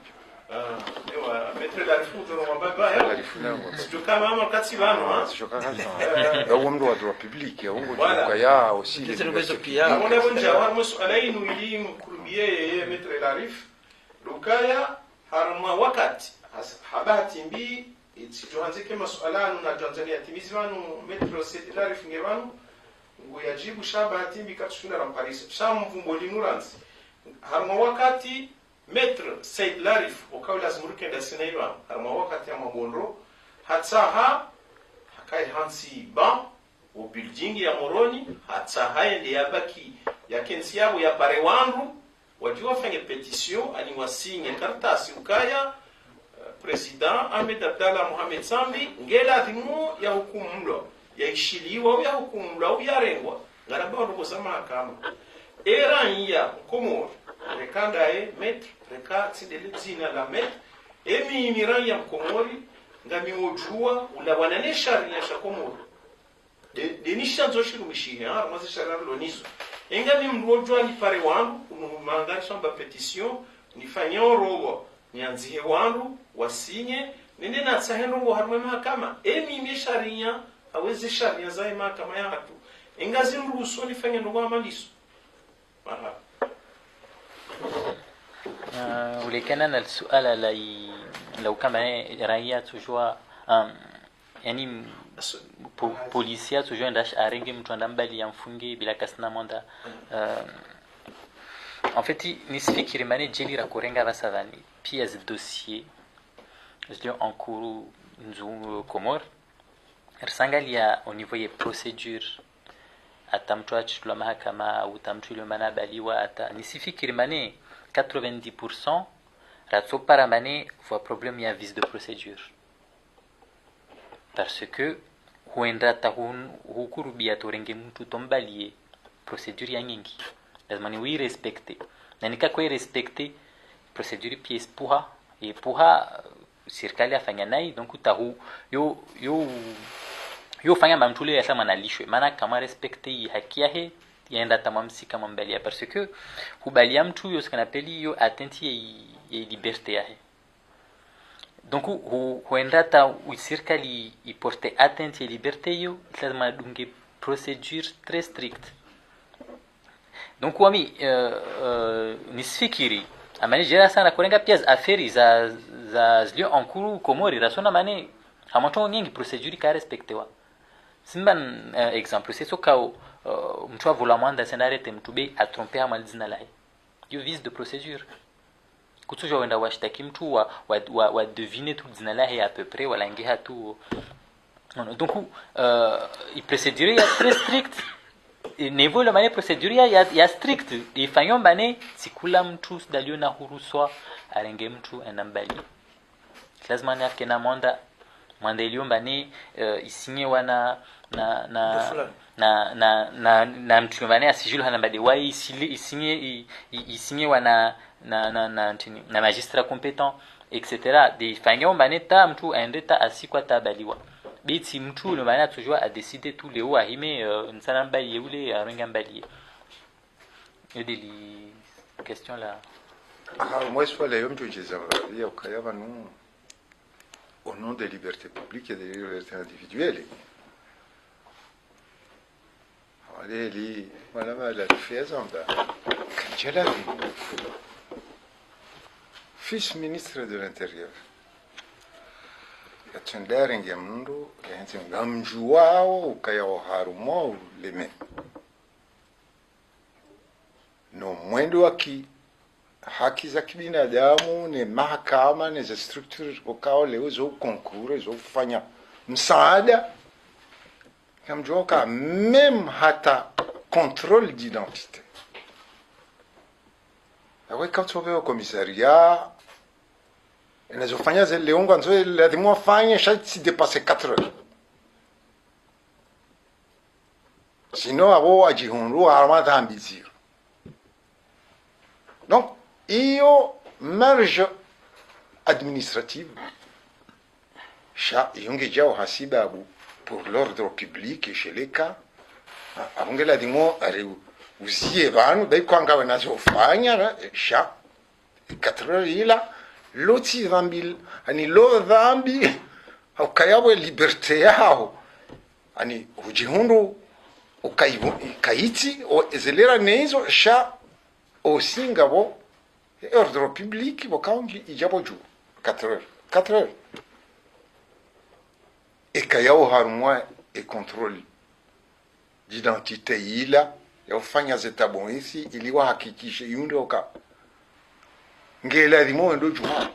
ewa metre la rifuto no mbaba ya sio kama ama kati wanu sio kama ya mtu wa public ya ungo kwa ya aussi on bonja wa swala inu ili mkurubie metre la rif lukaya harma wakati habati mbi itijohanzike maswala na Tanzania timize wanu metre la rif ngewanu ngoyajibu shabati mbikatshuna ramparisa shamvumbo linuransi harma wakati metre Said Larif okawla zimurikenda sinaiwa harma wakati ya mabondro hatsaha hakai hansi ba o building ya moroni hatsaha ende yabaki ya kensi yabo ya parewandu wajua fanye petition ani wasinye kartasi ukaya president Ahmed Abdallah Mohamed Sambi ngela thimu ya hukumlo yaishiliwa ya hukumla au yarengwa ngaraba ndo mahakama era ya Komoro rekanda metre reka tsindele zina la metre emi miran ya Komori ngami ojua ula wanane sharia ya Komoro de nishanzo shirumishi ha mazi sharia lonizo engami mrojwa ni pare wangu unumanga shamba petition nifanya robo nianzie wangu wasinye nende na tsaheno harma mahakama emi misharia aweze sharia za mahakama ya watu ingazi mruhusu nifanye ndo amaliso aha ولكن السؤال لو كمان رأيي تجوا يعني polisia tujua ndash arenge mtu andambali yamfunge bila kasna monda en fait nisfikiri mane jeli rakorenga basavani pia zi dossier zilio en cours nzu Komor risangalia au niveau ya procedure atamtu achulwa mahakama au tamtu ile manabaliwa ata nisifikiri mane 90% ratso para mane voit problème ya vice de procédure parce que huenda tahun hukurubia torenge mtu tombalie procédure ya nyingi lazima ni respecte na nikakwe respecte procédure pièce puha serikali afanya nai donc utahu yo fanya mamtule ya sama nalishwe maana kama respecte haki yake yaenda tamamsi kama mbalia parce que hubalia mtu yo skanapeli yo atteinte ya liberté yake donc huenda ta serikali iporte atteinte ya liberté yo lazima dunge procédure très stricte donc wami nisfikiri amani jera sana kurenga pia aferi za zilio en cours Komori rasona mane hamato nyingi procédure ka respectewa simban exemple c'est so kao mtu avula mwanda senarete mtube atrompe amalizina lahi yo vice de procédure kutujo wenda washtaki mtu wa deviner tout zina lahi à peu près wala ngeha tu donc il procédure ya très strict niveau le mane procédure ya strict ifanyo mane sikula mtu dalio na huruswa arenge mtu enambali lazima yake na mwanda iliomba ni isinye wana na mtu mane asijulu hanambali wa isinye wana na magistrat compétent etc. de fanyo mane ta mtu aende ta asikwa tabaliwa beti mtu le maana toujours a décidé tous les hauts ahime nsana mbali ule arenga mbali yodeli question là moi je parle yom tujiza ya ukayaba nous au nom des libertés publiques et des libertés individuelles. Allez, voilà la faisant là. Fils ministre de l'Intérieur. Yatendering ya mndu yanzi ngamjuao ukaya harumo leme. No mwendo waki haki za kibinadamu ni mahakama ni za structure ukao leo zo concours zo kufanya msaada kamjoka même hata contrôle d'identité. Awe quand on va au commissariat inazofanya zile leongo nzo lazima afanye shati dépasser 4 heures. Sinon abo ajihundu arma ambizio. Donc iyo marge administrative sha yonge jao hasibabu pour l'ordre public chez les cas abongela dimo ari uzie banu dai kwanga wanazofanya sha 4 heures ila loti dhambi ani lo dhambi ukayabo liberté yao ani ujihundu ukaiti o ezelera nezo sha osingabo ordre public bokangi ijabo ju 4 heures et kayao harumwa et contrôle d'identité ila yofanya zetabon ici iliwa hakikishe yunde oka ngela dimo ndo juma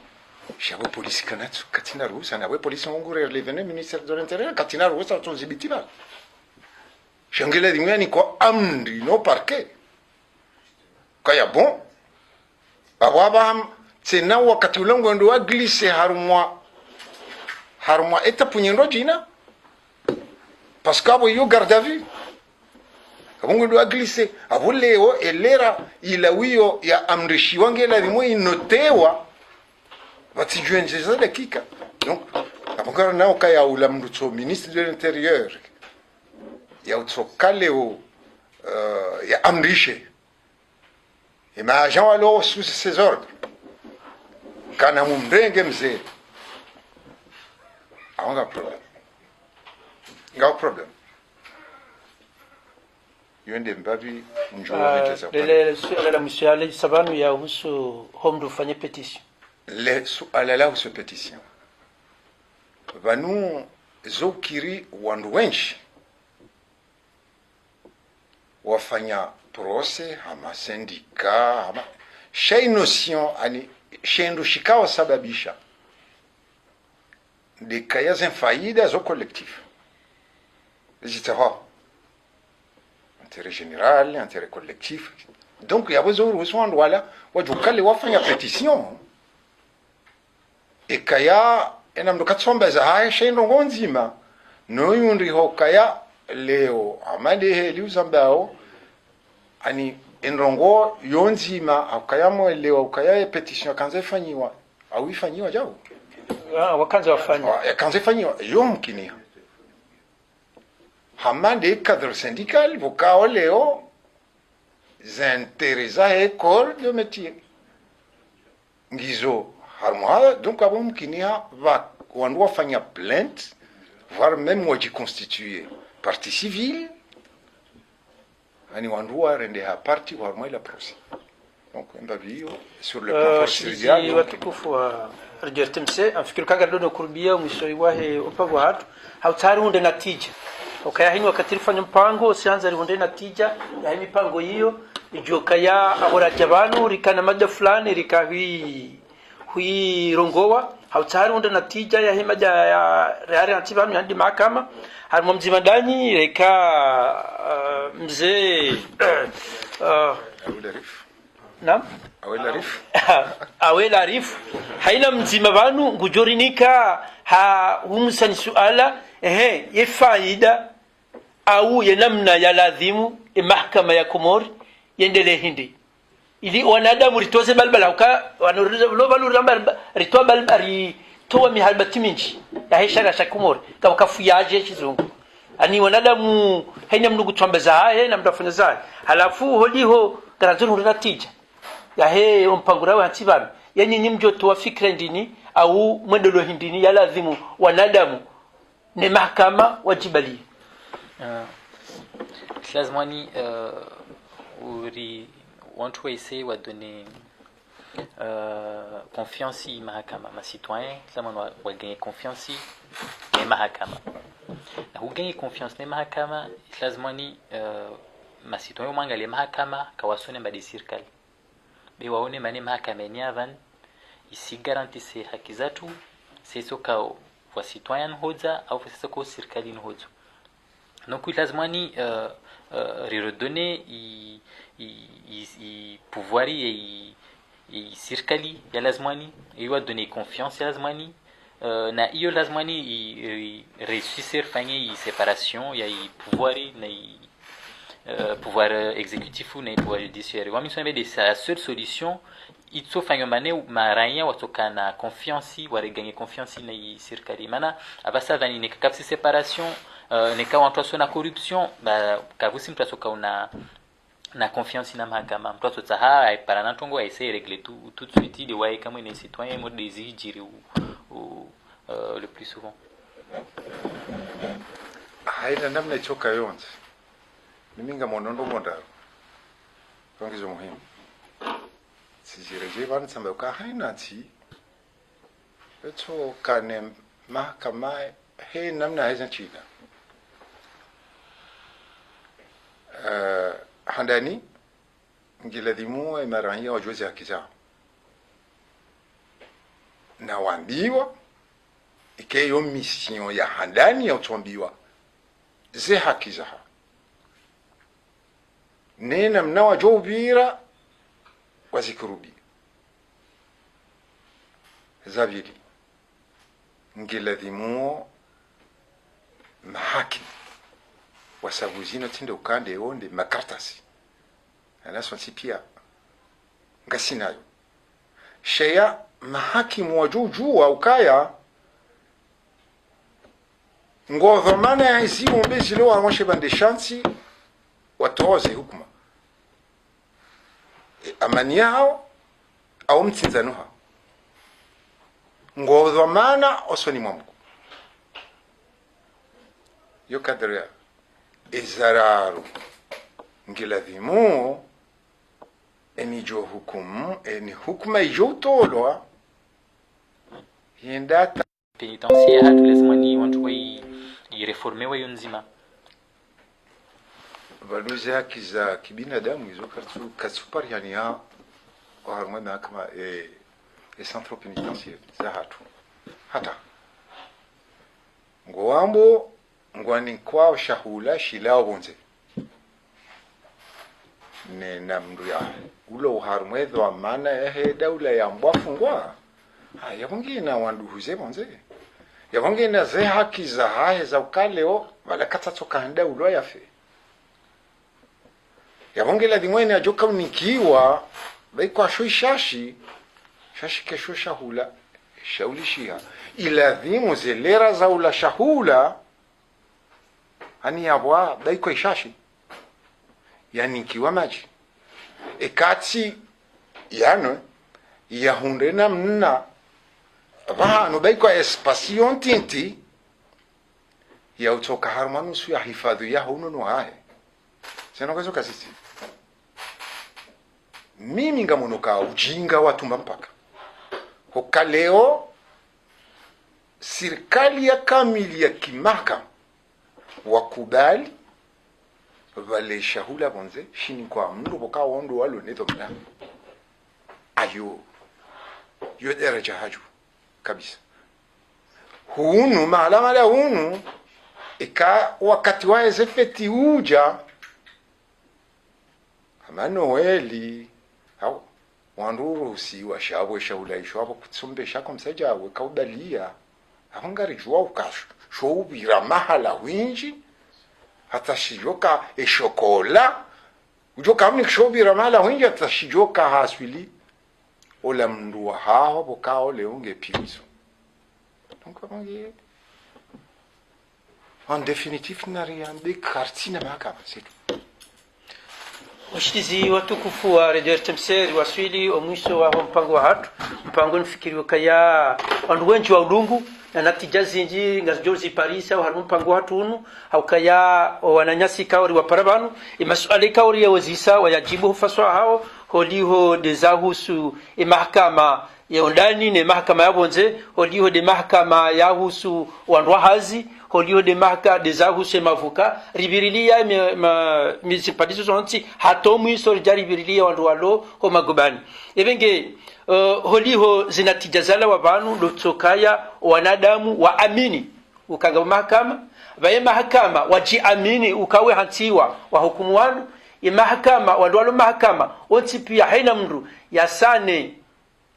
shabo polisi kanatsu katina rusa na we polisi ngure relever ministère de l'intérieur katina rusa son zibitima shangela dimo ni ko amri no parquet kaya bon babam tena wakati ulongo ndo aglise harumwa etape nyendo jina parce que abo yo garde à vue abungu ndo aglise abuleo elera ila wiyo ya amrishi wange la dimo inotewa batijwenje za dakika donc abungara nao kaya ula mruto ministre de l'intérieur ya utsokaleo ya amrishe et ma agent alors sous ses ordres kana mumrenge mzee aonga problem yende mbavi njoo viteza lele suala la msiale sabanu ya husu home dufanye petition le suala la husu petition vanu zokiri wandu wenshi wafanya procès ama syndicat ama shay notion ani shendo shikawa sababisha des cas infaillibles au collectif. Etc. Intérêt général, intérêt collectif. Donc, il y a besoin de soins, voilà. Il y a une pétition. Et il y a un nombre de 400 bézahs, chez nous, on dit, nous, on dit, Kaya, Léo, Amade, Liu Zambao, Ani, Enrongo, Yonzima, Kaya, Léo, Kaya, pétition, quand c'est fini, ah oui, fini, Jao. wakanza wafanya yakanzefanywa yomkini hamande cadre syndical vokao leo zinteresa école de métier ngizo harmwa donc abomkini va wandu wafanya plainte voire même wajiconstituer partie civile ani wandu warende ha partie warmwa la procès donc mbavio sur le plan procédural watukufu wa rjertemse afikiri kaga dodo kurbia mwisoi wahe upavu hatu hautari hunde natija ukaya hini wakati rifanya mpango sianza rihunde natija ya mipango hiyo ijoka ya aboraja banu rikana mada fulani hui rongowa hautari hunde natija ya himaja ya reari antibanu yandi mahakama harimo mzimadanyi reka mzee Naam awela arif haina mzima banu ngujorinika ha humsani suala ye faida au ya namna ya lazima mahakama ya Komori yendele hindi ili wanadamu ritoze balbala uka wanurilo baluramba ritoa balbari toa mihalbati minji ya heshara shakumori kama kafuyaje chizungu ani wanadamu haina mnugu twambeza haye na mtafanya zai halafu holiho karazuru natija ya he mpangura wa hatibami yani ni mjoto wa fikra ndini au mwendelo hindini ya lazimu wanadamu ni mahakama wajibali lazimani uri watu waise wadone confiance i mahakama ma citoyen lazima wa gagner confiance i mahakama na gagner confiance ni mahakama lazimani ma citoyen mwangalie mahakama kawasone mbadi serikali bewaone mane mahakama ni avan isi garantise haki zatu sisi kwa wa citoyen hoja au sisi kwa serikali hoja donc lazimani redonner i pouvoir i serikali ya lazimani iwa donner confiance ya lazimani na iyo lazimani réussir fanye i séparation ya i pouvoir na pouvoir exécutif na pouvoir judiciaire wa misombe de sa seule solution itso fanya mane maranya watoka na confiance wa regagner confiance na i serikali mana abasa vani ne kapsi séparation ne ka watu na corruption ba kavusi mtu asoka una na confiance na mahakama mtu atotsaha aipara na tongo aise régler tout de suite de waye kama ni citoyen mo désir jiri ou le plus souvent haina namna ichoka yonze niminga monondo mondaro kongizo muhimu sijireje bana tsamba ka haina ti eto kane mahakama he namna haizan chida handani ngiladimu emaranya wajozi hakiza na wambiwa ikeyo mission ya handani ya utombiwa ze hakiza nena mna wajobira wazikurubi zabili ngiladimu mahaki wasabuzino tinde ukande onde makartasi anasonsi pia ngasinayo sheya mahakimu wajuju au kaya ngodhamana ya hizi ombezi leo amoshe bande shansi watoze hukuma amani yao au mtinzanuha ngodhamana osoni mwamuku yo kadria izararu ngiladhimu enijo hukumu eni hukuma ijo tolwa yendata pénitentiaire hatu lazimani watu wa reformer wa yonzima valuze haki za kibinadamu hizo katsupari yani ya harumana kama centre pénitentiaire za hata ngowambo ngwani kwao shahula shilao bonze ne namdu ya ulo harumwezo amana ehe daula ya mbwafungwa yabongina wanduhuze bonze yabongina ze haki za haye za ukaleo wala katatsoka handa ulo yafe yabongela dimwene ajoka unikiwa baikwa shoishashi shashi kesho shahula shaulishia iladhimu zelera za ula shahula hani yabwa baikwa ishashi yani kiwa maji ekati yano yahundena mna vahano baikwa espation tinti ya utoka harmanu su ya hifadhi ya hunono hae sena kwazo kasisi mimi ngamonoka ujinga watumba mpaka hokaleo serikali ya kamili ya kimaka wakubali vale shahula bonze shini kwa mndo boka wondo walo neto mna ayo yo daraja haju kabisa hunu maalama la hunu ika wakati wa ezefeti uja amano weli au wanduru si wa shabo shahula isho hapo kutsombe shako msaja we kaudalia ahongari jua ukasho shobira mahala winji hata shijoka eshokola ujoka amni kshobira mahala winji hata shijoka haswili ola mnduwa hao bokao leonge pizo donc en définitive nariambe kartina mahakama c'est tout. Washitizi watukufu wa Radio RTMC waswili omwiso wa mpango wa hatu mpango nifikiriwe kaya wandu wenji wa udungu na natija zinji ngajozi Paris au harumu mpango hatu unu au kaya wananyasi kaori wa parabanu imasuali kaori ya wazisa wayajibu hufaswa hao holiho dezahusu mahakama ya undani ne mahakama ya bonze holiho de mahakama ya husu wandu hazi holiho de mahaka dezahusu mavuka ribirilia misipadiso zonti hatomu iso ribirilia wandu walo ho magobani ebenge holiho zinatijazala wa banu lotsokaya wanadamu waamini ukanga mahakama baye mahakama wajiamini ukawe hantiwa wa hukumu wanu imahakama wandwalo mahakama onti pia haina mndu yasane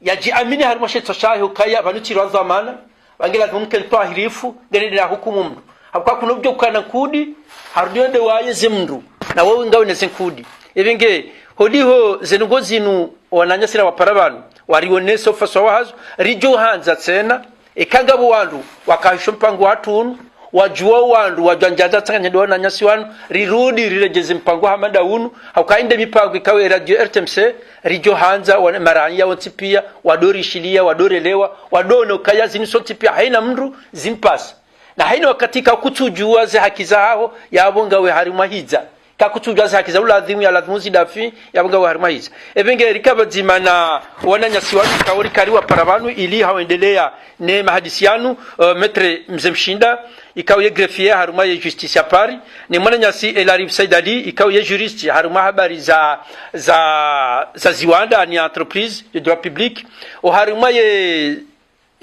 yajiamini harimo shetso shaho kaya banuchirwa dhamana bangela mumken tahirifu gende na hukumu mndu hakwa kuno byo kana kudi harudende waye mndu na wewe ngawe ne kudi ebenge holiho zenungo zinu wananyasira waparabanu warioneso faswa wazo rijo hanza tena ekangabo wandu wakahisho mpango watunu wajua wandu wajanjaza tsanya dona nyasi wanu rirudi rirejeze mpango hamada unu haukainde mipango ikawe Radio RTMC rijo hanza wana maranya wontipia wadorishilia wadorelewa wadono kaya zinisotipia haina mndu zimpasa na haina wakatika kutujua ze haki zao yabonga we harima hiza kakutujua ze haki za uladhimu ya ladhimu zidafi yabonga we harima hiza ebenge rikaba zimana wana nyasi wanu kaori kariwa parabanu ili hawendelea ne mahadisianu metre mzemshinda ikawe greffier haruma ye justice ya Paris ni mwana nyasi Elarib Saidali ikawe ye juriste haruma habari za ziwanda ni entreprise de droit public o haruma ye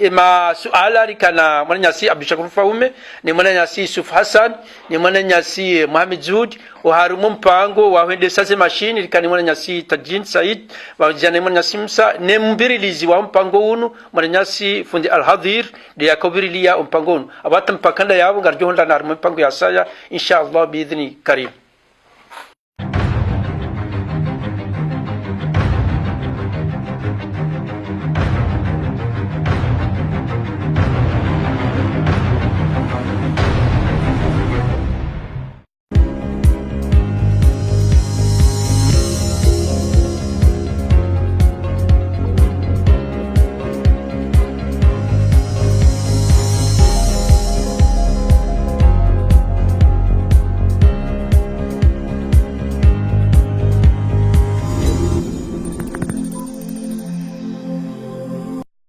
ema suala rikana mwana nyasi Abdushakur Faume ni mwana nyasi Yusuf Hassan ni mwana nyasi Mohamed Zoud o haruma mpango wa wende sase machine rikani mwana nyasi Tajin Said wa jana mwana nyasi Musa ne mbirilizi wa mpango unu mwana nyasi Fundi Al-Hadir de yakobirilia mpango unu abata mpakanda yabo ngarjo honda na mpango ya saya inshallah biidhni karim.